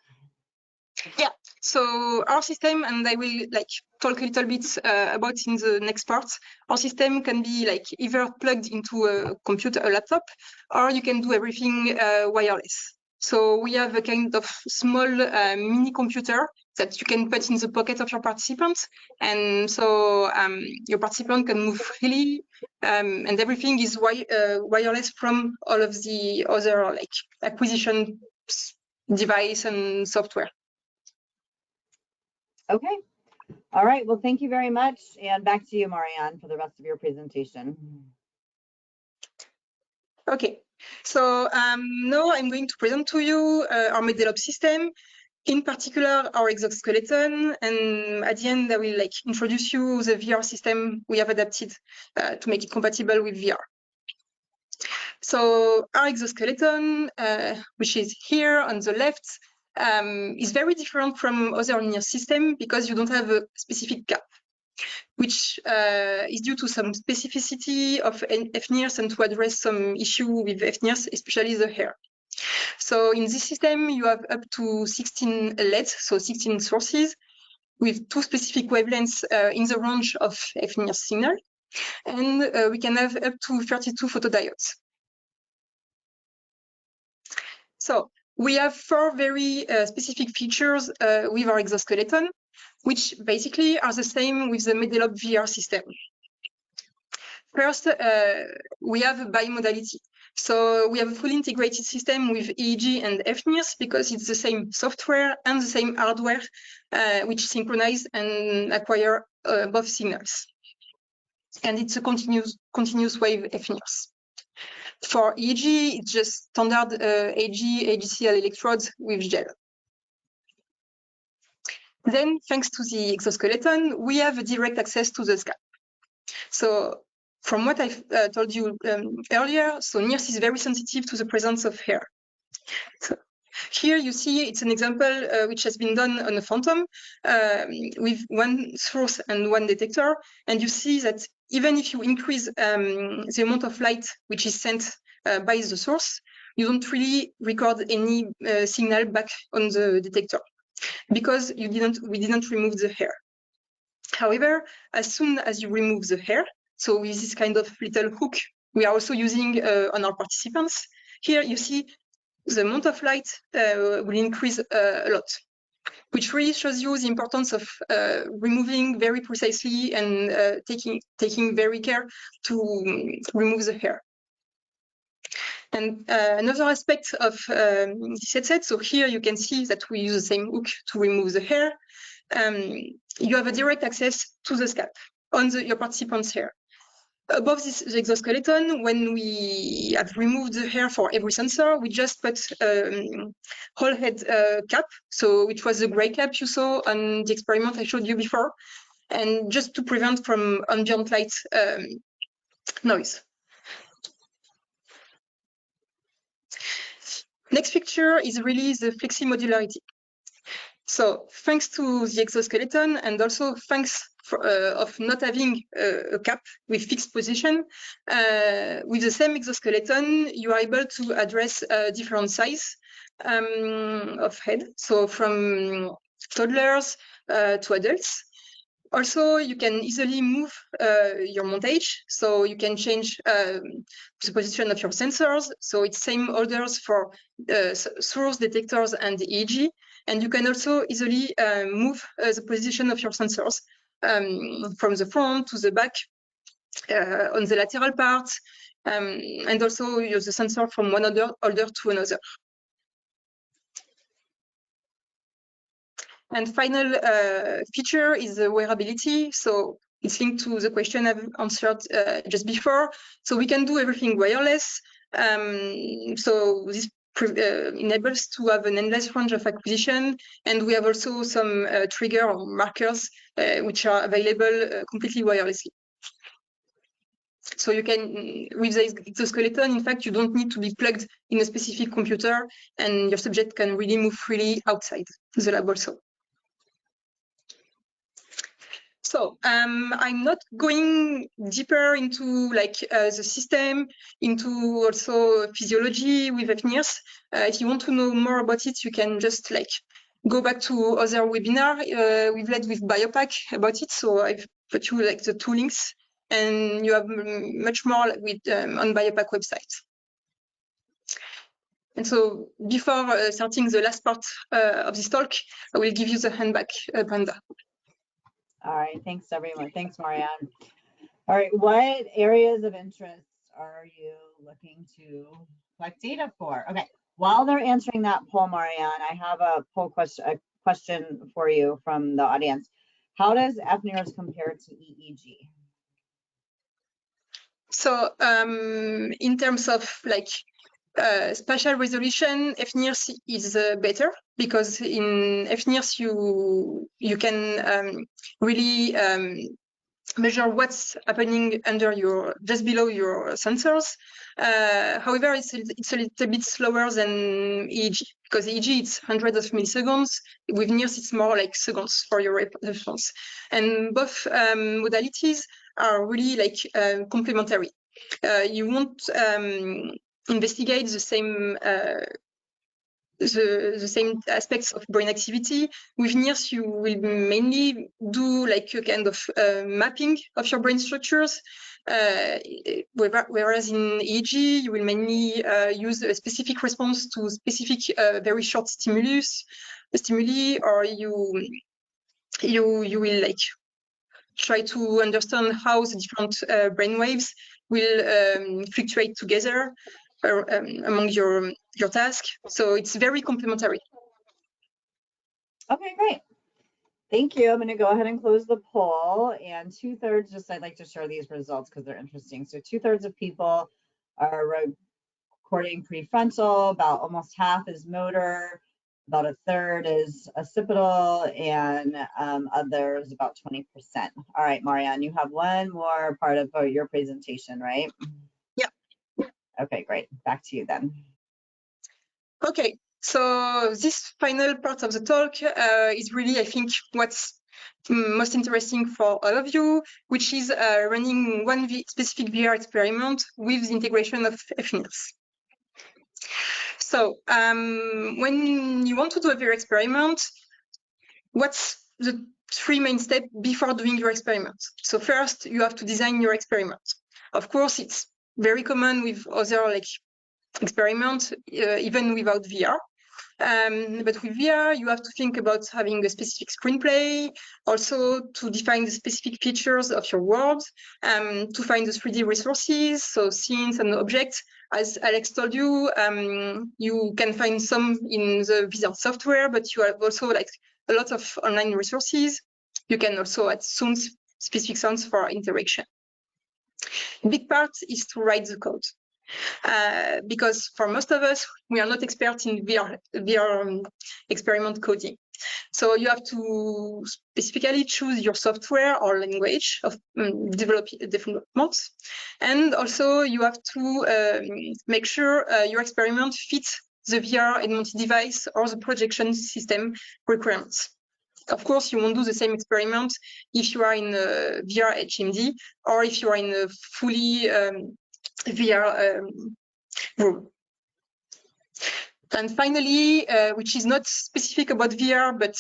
Yeah, so our system, and I will like talk a little bit about in the next part. Our system can be like either plugged into a computer, a laptop, or you can do everything wireless. So we have a kind of small mini computer that you can put in the pocket of your participant, and so your participant can move freely, and everything is wireless from all of the other like acquisition device and software. Okay. All right. Well, thank you very much. And back to you, Marianne, for the rest of your presentation. Okay. So now I'm going to present to you our MedelOpt system, in particular our exoskeleton, and at the end I will like introduce you the VR system we have adapted to make it compatible with VR. So our exoskeleton, which is here on the left, is very different from other fNIRS system because you don't have a specific cap, which is due to some specificity of fNIRS and to address some issue with fNIRS, especially the hair. So in this system, you have up to 16 LEDs, so 16 sources, with 2 specific wavelengths in the range of fNIRS signal, and we can have up to 32 photodiodes. So we have 4 very specific features with our exoskeleton, which basically are the same with the MedelOpt VR system. First, we have a bimodality. So we have a fully integrated system with EEG and fNIRS because it's the same software and the same hardware, which synchronize and acquire both signals. And it's a continuous wave fNIRS. For EEG, it's just standard AGCL electrodes with gel. Then, thanks to the exoskeleton, we have a direct access to the scalp. So from what I told you earlier, so NIRS is very sensitive to the presence of hair. So here you see it's an example which has been done on a phantom with 1 source and 1 detector. And you see that even if you increase the amount of light which is sent by the source, you don't really record any signal back on the detector because we didn't remove the hair. However, as soon as you remove the hair, so with this kind of little hook we are also using on our participants, here you see the amount of light will increase a lot, which really shows you the importance of removing very precisely and taking very care to remove the hair. And another aspect of this headset, so here you can see that we use the same hook to remove the hair. You have a direct access to the scalp on your participant's hair. Above the exoskeleton, when we have removed the hair for every sensor, we just put whole head cap, so which was the gray cap you saw on the experiment I showed you before, and just to prevent from ambient light noise. Next feature is really the flexi-modularity. So thanks to the exoskeleton and also thanks of not having a cap with fixed position, with the same exoskeleton, you are able to address different size of head. So from toddlers to adults. Also, you can easily move your montage, so you can change the position of your sensors. So it's same orders for source, detectors, and the EEG. And you can also easily move the position of your sensors from the front to the back on the lateral part, and also use the sensor from one holder to another. And final feature is the wearability. So it's linked to the question I've answered just before. So we can do everything wireless. So this enables to have an endless range of acquisition. And we have also some trigger or markers which are available completely wirelessly. So you can, with the exoskeleton, in fact, you don't need to be plugged in a specific computer, and your subject can really move freely outside the lab also. So I'm not going deeper into like the system, into also physiology with fNIRS. If you want to know more about it, you can just like go back to other webinar we've led with BIOPAC about it. So I've put you like the two links, and you have much more with on BIOPAC website. And so before starting the last part of this talk, I will give you the hand back, Brenda. All right, thanks everyone. Thanks, Marianne. All right, what areas of interest are you looking to collect data for? Okay, while they're answering that poll, Marianne, I have a poll question for you from the audience. How does fNIRS compare to EEG? So in terms of like spatial resolution, fNIRS is better, because in fNIRS you can really measure what's happening under just below your sensors. However, it's a little bit slower than EEG, because EEG it's hundreds of milliseconds. With NIRS, it's more like seconds for your response. And both modalities are really like complementary. You won't investigate the same the same aspects of brain activity. With NIRS, you will mainly do like a kind of mapping of your brain structures, whereas in EEG, you will mainly use a specific response to specific very short stimuli, or you will like try to understand how the different brain waves will fluctuate together among your task. So it's very complementary. Okay, great. Thank you. I'm going to go ahead and close the poll. And 2/3, just I'd like to share these results because they're interesting. So 2/3 of people are recording prefrontal, about almost half is motor, about 1/3 is occipital, and others about 20%. All right, Marianne, you have one more part of your presentation, right? Yeah. Okay, great. Back to you then. Okay, so this final part of the talk is really, I think, what's most interesting for all of you, which is running one specific VR experiment with the integration of fNIRS. So when you want to do a VR experiment, what's the 3 main steps before doing your experiment? So first, you have to design your experiment. Of course, it's very common with other like experiments, even without VR. But with VR, you have to think about having a specific screenplay, also to define the specific features of your world, to find the 3D resources, so scenes and objects. As Alex told you, you can find some in the VR software, but you have also like a lot of online resources. You can also add sounds, specific sounds for interaction. The big part is to write the code. Because for most of us, we are not experts in VR experiment coding. So you have to specifically choose your software or language of development. And also you have to make sure your experiment fits the VR augmented device or the projection system requirements. Of course, you won't do the same experiment if you are in a VR HMD or if you are in a fully VR room. And finally, which is not specific about VR, but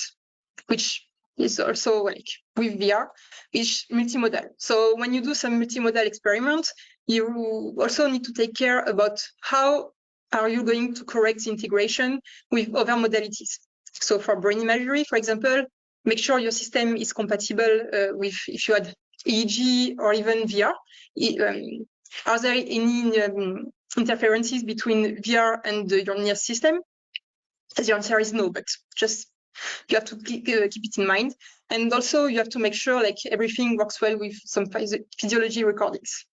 which is also like with VR is multimodal. So when you do some multimodal experiments, you also need to take care about how are you going to correct the integration with other modalities. So for brain imagery, for example, make sure your system is compatible with if you had EEG or even VR. Are there any interferences between VR and your NIRS system? The answer is no, but just you have to keep it in mind. And also you have to make sure like everything works well with some physiology recordings.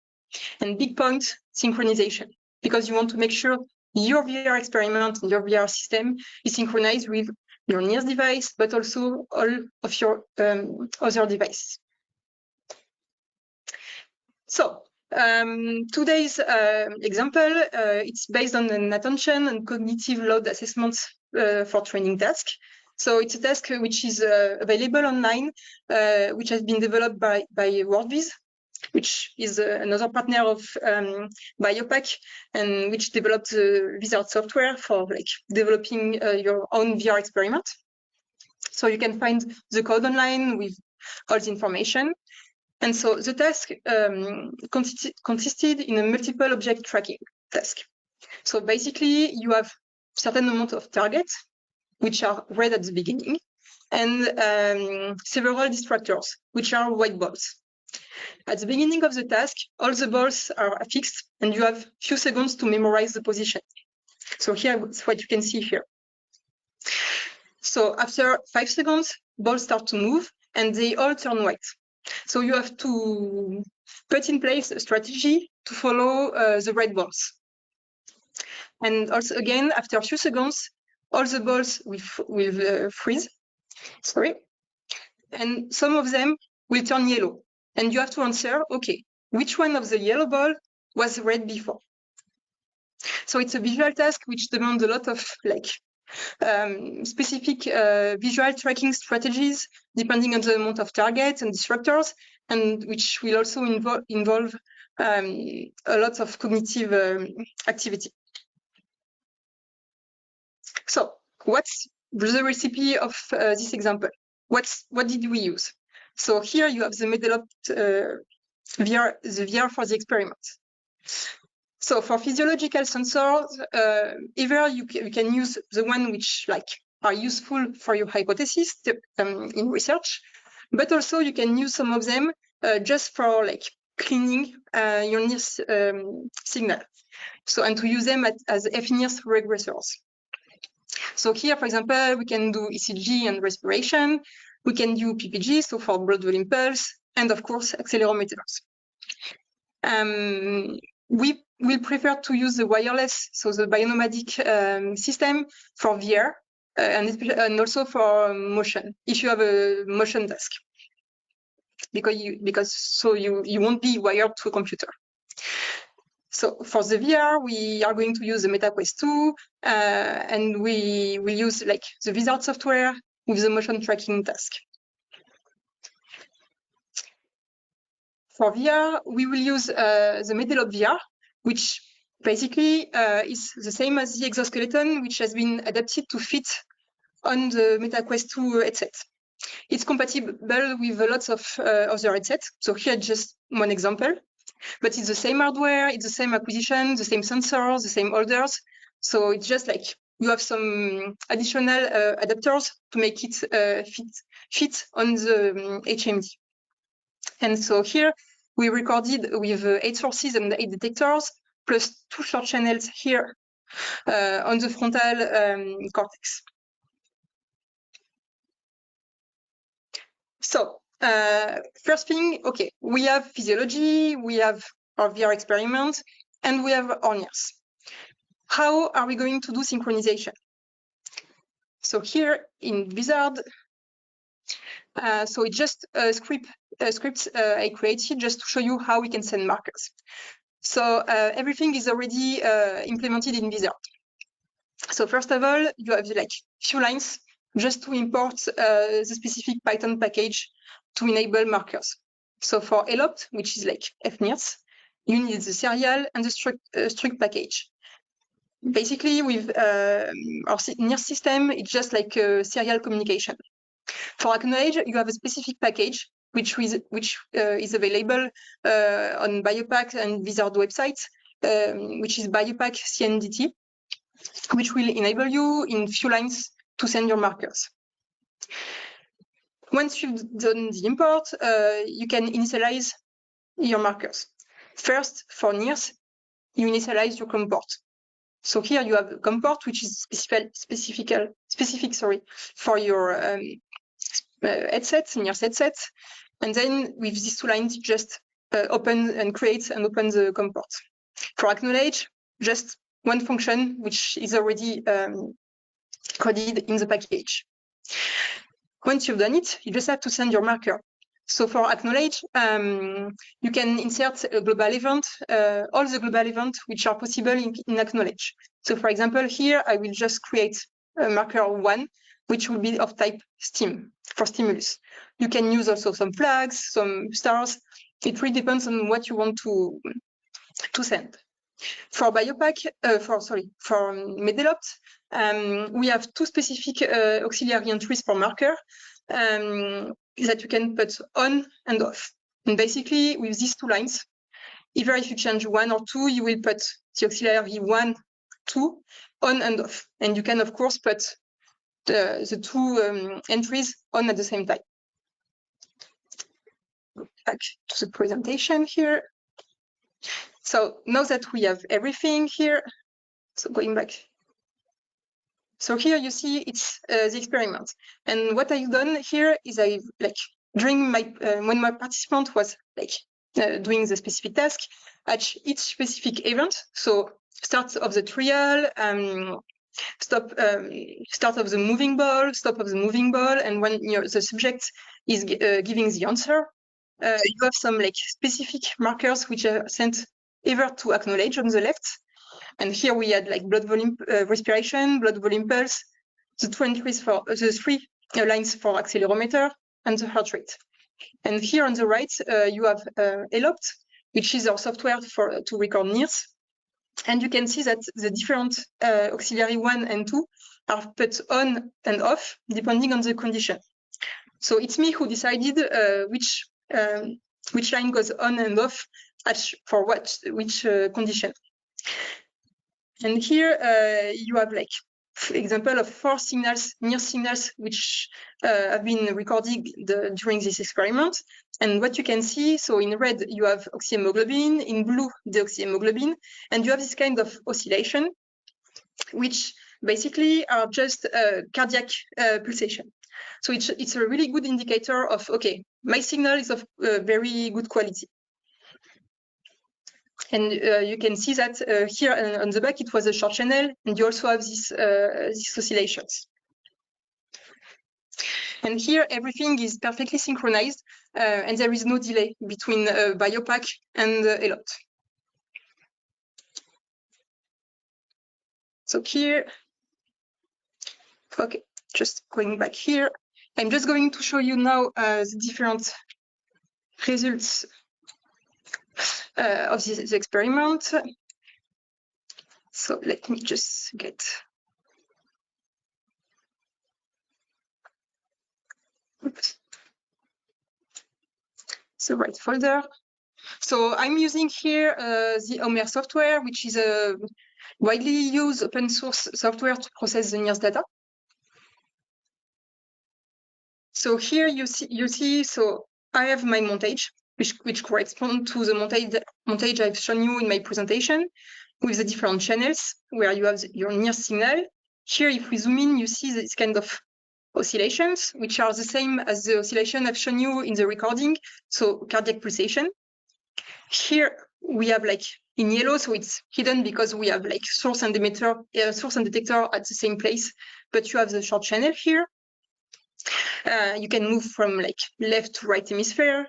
And big point, synchronization, because you want to make sure your VR experiment and your VR system is synchronized with your NIRS device, but also all of your other devices. So today's example, it's based on an attention and cognitive load assessment for training task. So it's a task which is available online, which has been developed by WorldViz, which is another partner of BIOPAC, and which developed the Wizard software for like developing your own VR experiment. So you can find the code online with all the information. And so the task consisted in a multiple object tracking task. So basically you have certain amount of targets, which are red at the beginning, and several distractors, which are white balls. At the beginning of the task, all the balls are fixed, and you have few seconds to memorize the position. So here, that's what you can see here. So after 5 seconds, balls start to move, and they all turn white. So you have to put in place a strategy to follow the red balls. And also, again, after a few seconds, all the balls will freeze. Sorry. And some of them will turn yellow. And you have to answer, okay, which one of the yellow ball was red before? So it's a visual task which demands a lot of like specific visual tracking strategies depending on the amount of targets and disruptors, and which will also involve a lot of cognitive activity. So what's the recipe of this example? What did we use? So here you have the MedelOpt VR, the VR for the experiment. So for physiological sensors, either you can use the one which like are useful for your hypothesis in research, but also you can use some of them just for like cleaning your NIRS signal. So and to use them as fNIRS regressors. So here, for example, we can do ECG and respiration. We can do PPG, so for blood volume pulse, and of course, accelerometers. We will prefer to use the wireless, so the bionomadic system for VR, and also for motion, if you have a motion task, because you won't be wired to a computer. So for the VR, we are going to use the MetaQuest 2, and we will use like the Wizard software with the motion tracking task. For VR, we will use the MedelOpt VR, which basically is the same as the exoskeleton, which has been adapted to fit on the MetaQuest 2 headset. It's compatible with lots of other headsets. So here, just one example. But it's the same hardware, it's the same acquisition, the same sensors, the same holders. So it's just like you have some additional adapters to make it fit on the HMD. And so here we recorded with 8 sources and 8 detectors, plus 2 short channels here on the frontal cortex. So first thing, okay, we have physiology, we have our VR experiment, and we have our NIRS. How are we going to do synchronization? So here in Wizard, so it's just a script I created just to show you how we can send markers. So everything is already implemented in Wizard. So first of all, you have like few lines just to import the specific Python package to enable markers. So for ELOPT, which is like fNIRS, you need the serial and the struct package. Basically, with our NIRS system, it's just like a serial communication. For Acknowledge, you have a specific package which is available on BIOPAC and Wizard websites, which is BIOPAC CNDT, which will enable you in few lines to send your markers. Once you've done the import, you can initialize your markers. First, for NIRS, you initialize your COM port. So here you have a COM port which is specific for your headset, NIRS headset. And then with these two lines, just open and create and open the COM port. For Acknowledge, just one function which is already coded in the package. Once you've done it, you just have to send your marker. So for Acknowledge, you can insert a global event, all the global events which are possible in Acknowledge. So for example, here I will just create a marker 1, which will be of type stim, for stimulus. You can use also some flags, some stars. It really depends on what you want to send. For BIOPAC, for MedelOpt, we have two specific auxiliary entries for marker that you can put on and off. And basically, with these two lines, either if you change 1 or 2, you will put the auxiliary 1, 2 on and off. And you can, of course, put the two entries on at the same time. Go back to the presentation here. So now that we have everything here, so going back. So here you see it's the experiment. And what I've done here is I during my when my participant was doing the specific task, at each specific event, so start of the trial, start of the moving ball, stop of the moving ball, and when the subject is giving the answer, you have some specific markers which are sent either to Acknowledge on the left, and here we had blood volume respiration, blood volume pulse, the two entries for the three lines for accelerometer and the heart rate. And here on the right, you have MedelOpt, which is our software to record NIRS. And you can see that the different auxiliary 1 and 2 are put on and off depending on the condition. So it's me who decided which line goes on and off for which condition. And here you have example of 4 signals, NIRS signals, which have been recorded during this experiment. And what you can see, so in red, you have oxyhemoglobin, in blue, deoxyhemoglobin, and you have this kind of oscillation, which basically are just cardiac pulsation. So it's a really good indicator of, okay, my signal is of very good quality. And you can see that here on the back, it was a short channel, and you also have these oscillations. And here, everything is perfectly synchronized, and there is no delay between BIOPAC and MedelOpt. So here, okay, just going back here, I'm just going to show you now the different results of this experiment. So let me just get the right folder. So I'm using here the Homer software, which is a widely used open source software to process the NIRS data. So here you see, so I have my montage, which corresponds to the montage I've shown you in my presentation, with the different channels where you have your NIRS signal. Here, if we zoom in, you see this kind of oscillations, which are the same as the oscillation I've shown you in the recording, so cardiac pulsation. Here we have in yellow, so it's hidden because we have source and detector at the same place, but you have the short channel here. You can move from left to right hemisphere.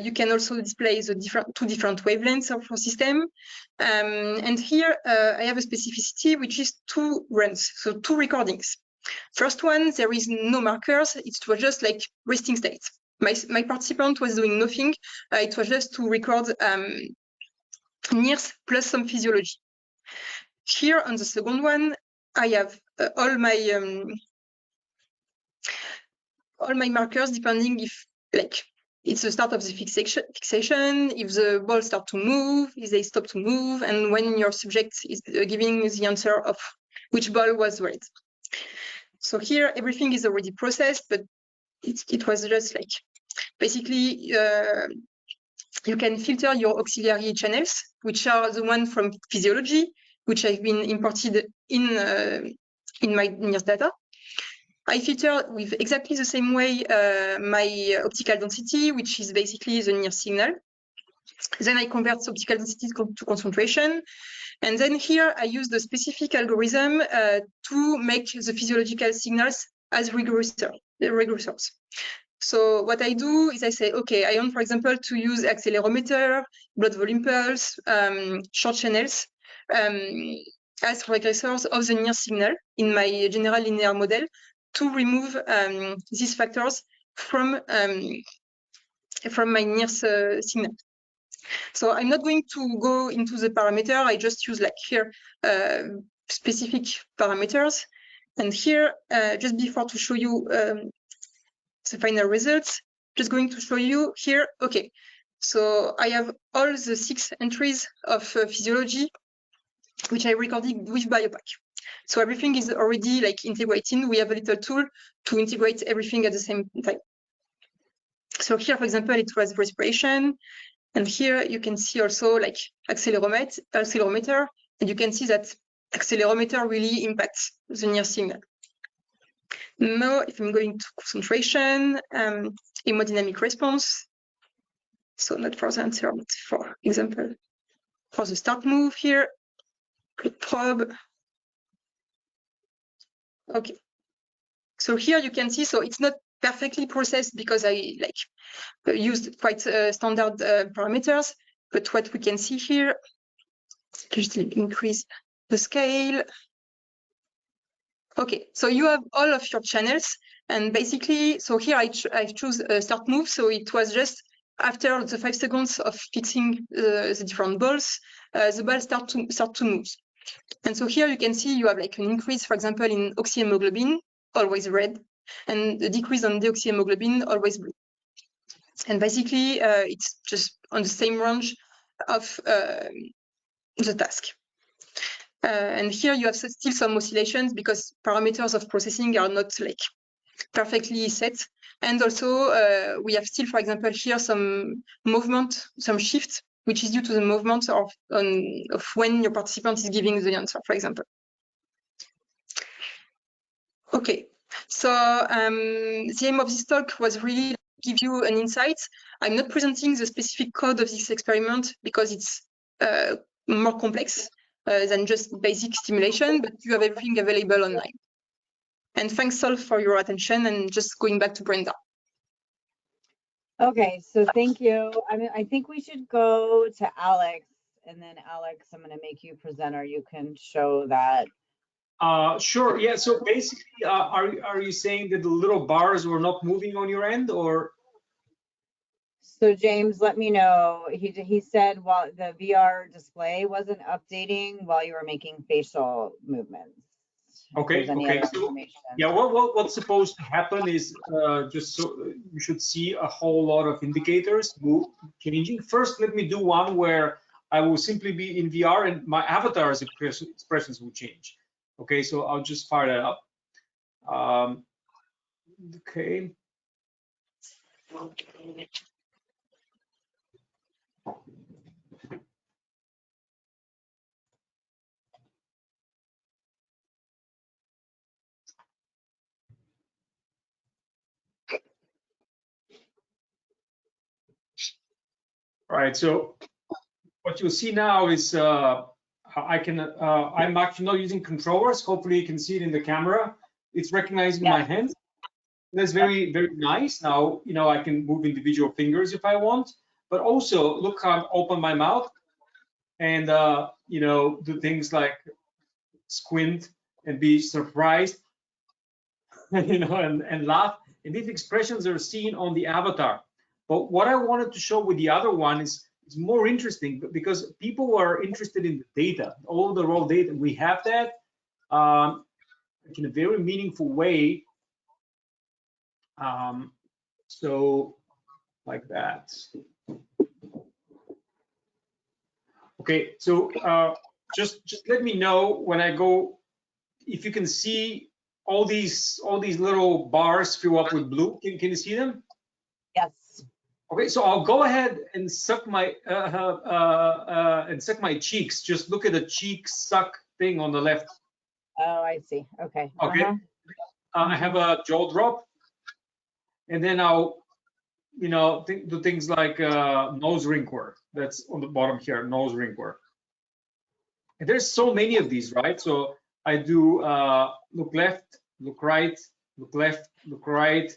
You can also display the two different wavelengths of your system. And here I have a specificity, which is 2 runs, so 2 recordings. First one, there is no markers. It was just resting state. My participant was doing nothing. It was just to record NIRS plus some physiology. Here on the second one, I have all all my markers depending if like it's the start of the fixation, if the ball start to move, if they stop to move, and when your subject is giving the answer of which ball was right. So here everything is already processed, but it was just like basically you can filter your auxiliary channels, which are the one from physiology, which have been imported in my NIRS data. I filter with exactly the same way my optical density, which is basically the NIRS signal. Then I convert the optical density to concentration. And then here I use the specific algorithm to make the physiological signals as regressors. So what I do is I say, okay, I want, for example, to use accelerometer, blood volume pulse, short channels as regressors of the NIRS signal in my general linear model to remove these factors from my NIRS signal. So I'm not going to go into the parameter. I just use like here specific parameters. And here, just before to show you the final results, just going to show you here, okay. So I have all the 6 entries of physiology, which I recorded with BIOPAC. So everything is already like integrating. We have a little tool to integrate everything at the same time. So here, for example, it was respiration. And here you can see also like accelerometer, and you can see that accelerometer really impacts the NIRS signal. Now, if I'm going to concentration, hemodynamic response, so not for the answer, but for example, for the start move here, probe. Okay. So here you can see, so it's not perfectly processed because I like used quite standard parameters, but what we can see here, just increase the scale. Okay, so you have all of your channels, and basically, so here I choose a start move, so it was just after the 5 seconds of fixing the different balls, the ball start to move. And so here you can see you have like an increase, for example, in oxyhemoglobin, always red, and a decrease on deoxyhemoglobin, always blue. And basically, it's just on the same range of the task. And here you have still some oscillations because parameters of processing are not like perfectly set. And also we have still, for example, here some movement, some shift, which is due to the movement of when your participant is giving the answer, for example. Okay, so the aim of this talk was really to give you an insight. I'm not presenting the specific code of this experiment because it's more complex than just basic stimulation, but you have everything available online. And thanks all for your attention, and just going back to Brenda. Okay, so thank you. I mean, I think we should go to Alex, and then Alex, I'm going to make you presenter. You can show that. Sure. Yeah. So basically, are you saying that the little bars were not moving on your end, or? So James, let me know. He said while the VR display wasn't updating while you were making facial movements. Okay. Okay. So yeah, what's supposed to happen is just so you should see a whole lot of indicators changing. First, let me do one where I will simply be in VR and my avatar's expressions will change. Okay, so I'll just fire that up. Okay. All right, so what you'll see now is I'm actually not using controllers. Hopefully you can see it in the camera. It's recognizing my hands. That's very, very nice. Now, you know, I can move individual fingers if I want, but also look how I open my mouth and, you know, do things like squint and be surprised, you know, and laugh. And these expressions are seen on the avatar. But what I wanted to show with the other one is it's more interesting because people are interested in the data, all the raw data. We have that in a very meaningful way So like that. Okay, so just let me know when I go, if you can see all these little bars fill up with blue. Can you see them? Yes. Okay, so I'll go ahead and suck my cheeks. Just look at the cheek suck thing on the left. Oh, I see. Okay. Okay. I have a jaw drop, and then I'll, do things like nose wrinkler. That's on the bottom here, nose wrinkler. And there's so many of these, right? So I do look left, look right, look left, look right.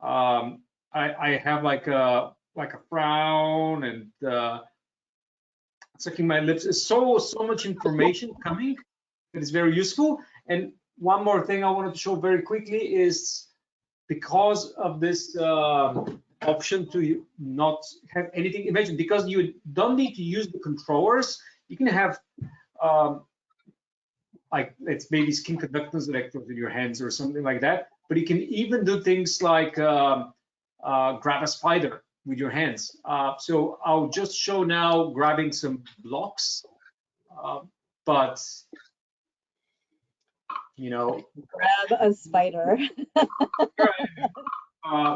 I have like a frown and sucking my lips. It's so much information coming that is very useful. And one more thing I wanted to show very quickly is, because of this option to not have anything, imagine, because you don't need to use the controllers, you can have like, it's maybe skin conductance electrodes in your hands or something like that. But you can even do things like grab a spider with your hands. So I'll just show now grabbing some blocks, but grab a spider.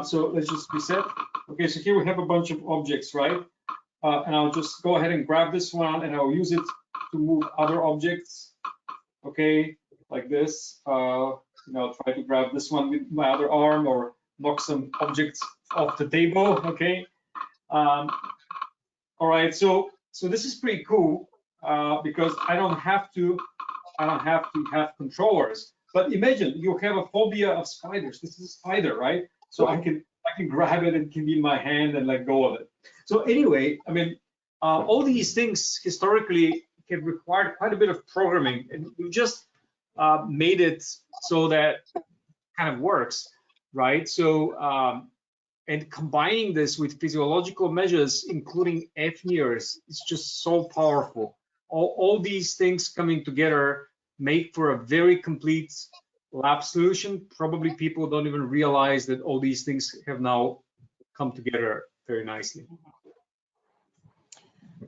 So let's just reset. Okay, so here we have a bunch of objects, right? And I'll just go ahead and grab this one, and I'll use it to move other objects. Okay, like this. Try to grab this one with my other arm, or knock some objects off the table. Okay. All right. So this is pretty cool because I don't have to have controllers. But imagine you have a phobia of spiders. This is a spider, right? So I can grab it, and it can be in my hand and let go of it. So anyway, I mean, all these things historically have required quite a bit of programming, and we just made it so that it kind of works, right? So and combining this with physiological measures, including fNIRS, is just so powerful. All these things coming together make for a very complete lab solution. Probably people don't even realize that all these things have now come together very nicely.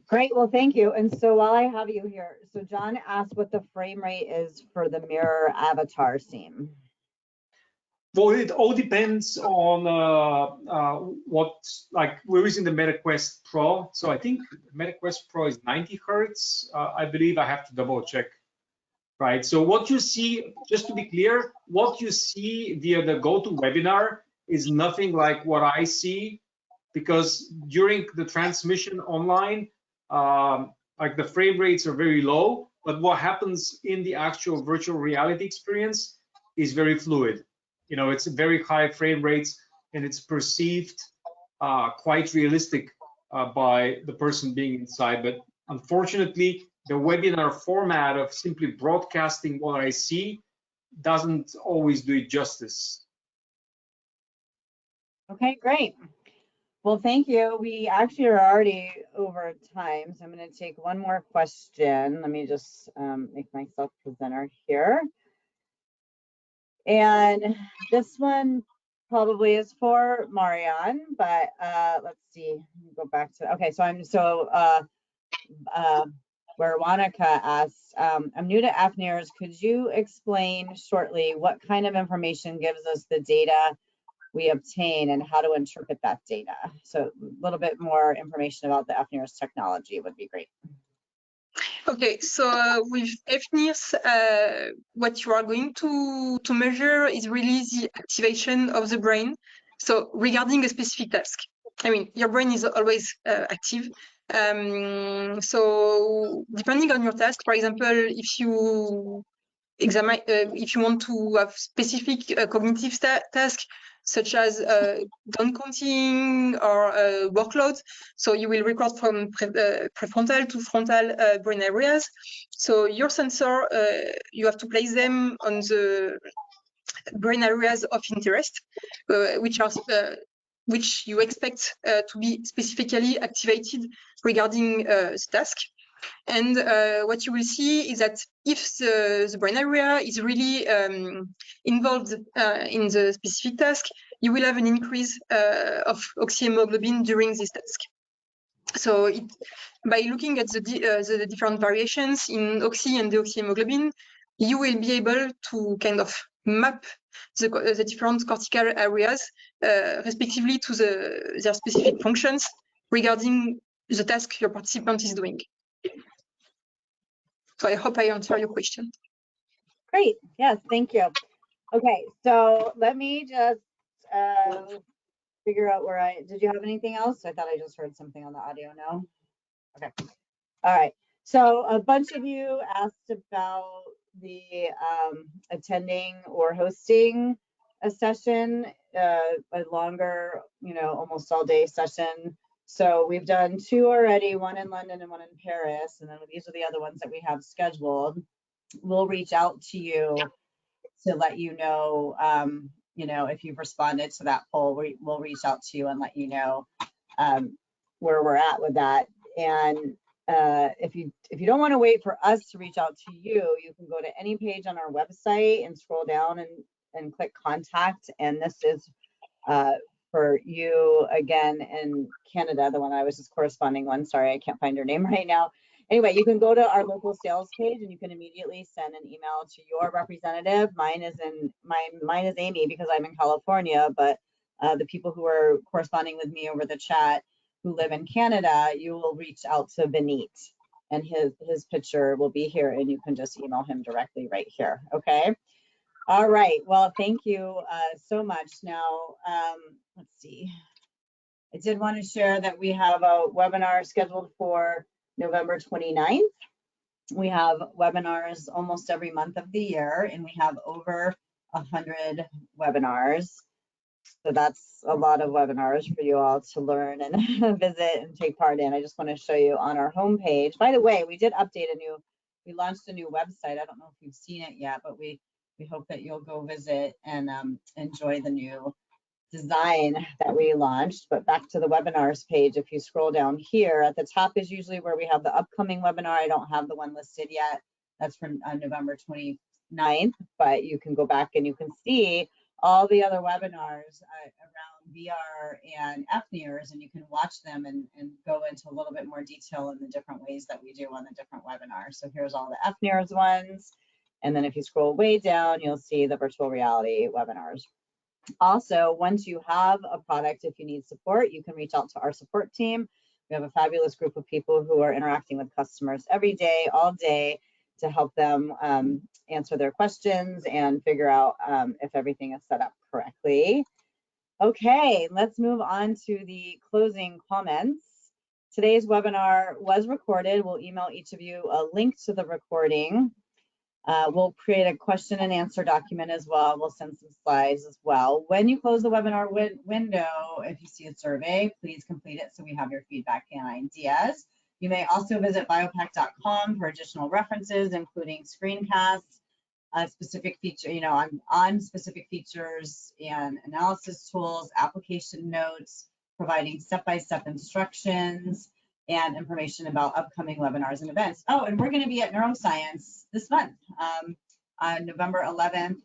Great, well, thank you. And so while I have you here, so John asked what the frame rate is for the mirror avatar scene. Well, it all depends on we're using the MetaQuest Pro. So I think MetaQuest Pro is 90 Hertz. I believe, I have to double check. Right. So what you see, just to be clear, what you see via the GoToWebinar is nothing like what I see, because during the transmission online, like the frame rates are very low, but what happens in the actual virtual reality experience is very fluid. It's very high frame rates, and it's perceived quite realistic by the person being inside. But unfortunately, the webinar format of simply broadcasting what I see doesn't always do it justice. Okay, great. Well, thank you. We actually are already over time, so I'm going to take one more question. Let me just make myself presenter here. And this one probably is for Marianne, but let's see. Let me go back to, okay, where Wanaka asks, I'm new to fNIRS. Could you explain shortly what kind of information gives us the data we obtain and how to interpret that data? So a little bit more information about the fNIRS technology would be great. Okay, so with fNIRS, what you are going to measure is really the activation of the brain. So regarding a specific task, I mean, your brain is always active. So depending on your task, for example, if you examine, if you want to have specific cognitive task, such as down counting or workload, so you will record from prefrontal to frontal brain areas. So your sensor, you have to place them on the brain areas of interest, which you expect to be specifically activated regarding the task. And what you will see is that if the brain area is really involved in the specific task, you will have an increase of oxyhemoglobin during this task. So by looking at the different variations in oxy and deoxyhemoglobin, you will be able to kind of map the different cortical areas respectively to their specific functions regarding the task your participant is doing. So I hope I answer your question. Great. Yes, thank you. Okay, so let me just figure out where did you have anything else? I thought I just heard something on the audio. No? Okay. All right. So a bunch of you asked about the attending or hosting a session, a longer, almost all day session. So we've done 2 already, one in London and one in Paris, and then these are the other ones that we have scheduled. We'll reach out to you to let you know, if you've responded to that poll. We'll reach out to you and let you know where we're at with that. And if you don't want to wait for us to reach out to you, you can go to any page on our website and scroll down and click contact. And this is for you again in Canada, the one I was just corresponding one. Sorry, I can't find your name right now. Anyway, you can go to our local sales page and you can immediately send an email to your representative. Mine is Amy because I'm in California, but the people who are corresponding with me over the chat who live in Canada, you will reach out to Vineet and his picture will be here and you can just email him directly right here. Okay. All right. Well, thank you so much. Now, let's see. I did want to share that we have a webinar scheduled for November 29th. We have webinars almost every month of the year, and we have over 100 webinars. So that's a lot of webinars for you all to learn and visit and take part in. I just want to show you on our homepage. By the way, we did update we launched a new website. I don't know if you've seen it yet, but we hope that you'll go visit and enjoy the new design that we launched. But back to the webinars page, if you scroll down here at the top is usually where we have the upcoming webinar. I don't have the one listed yet. That's for November 29th, but you can go back and you can see all the other webinars around VR and fNIRS, and you can watch them and go into a little bit more detail in the different ways that we do on the different webinars. So here's all the fNIRS ones. And then if you scroll way down, you'll see the virtual reality webinars. Also, once you have a product, if you need support, you can reach out to our support team. We have a fabulous group of people who are interacting with customers every day, all day, to help them answer their questions and figure out if everything is set up correctly. Okay, let's move on to the closing comments. Today's webinar was recorded. We'll email each of you a link to the recording. We'll create a question and answer document as well. We'll send some slides as well. When you close the webinar window, if you see a survey, please complete it so we have your feedback and ideas. You may also visit biopac.com for additional references, including screencasts, specific feature, on specific features and analysis tools, application notes, providing step-by-step instructions, and information about upcoming webinars and events. Oh, and we're going to be at Neuroscience this month, on November 11th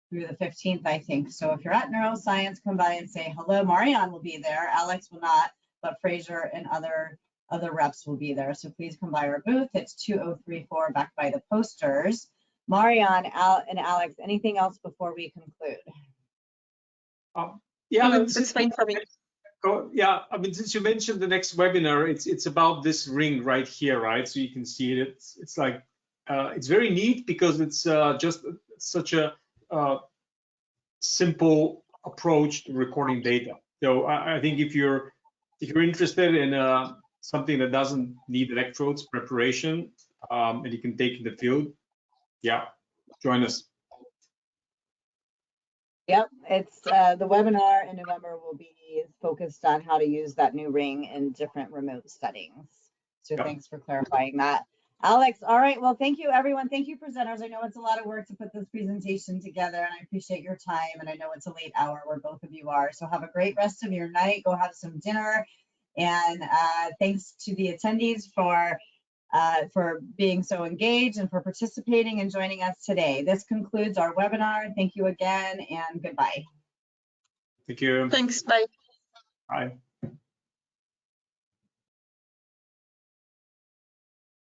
through the 15th, I think. So if you're at Neuroscience, come by and say hello. Marianne will be there. Alex will not, but Fraser and other reps will be there. So please come by our booth. It's 2034 back by the posters. Marianne, and Alex, anything else before we conclude? Yeah, that's fine for me. Yeah, I mean, since you mentioned the next webinar, it's about this ring right here, right? So you can see it. It's like it's very neat because it's just such a simple approach to recording data. So I think if you're interested in something that doesn't need electrodes preparation and you can take in the field, yeah, join us. Yep, it's the webinar in November will be focused on how to use that new ring in different remote settings. So yep. Thanks for clarifying that. Alex, all right, well, thank you, everyone. Thank you, presenters. I know it's a lot of work to put this presentation together, and I appreciate your time, and I know it's a late hour where both of you are. So have a great rest of your night. Go have some dinner, and thanks to the attendees for for being so engaged and for participating and joining us today. This concludes our webinar. Thank you again and goodbye. Thank you. Thanks. Bye. Bye.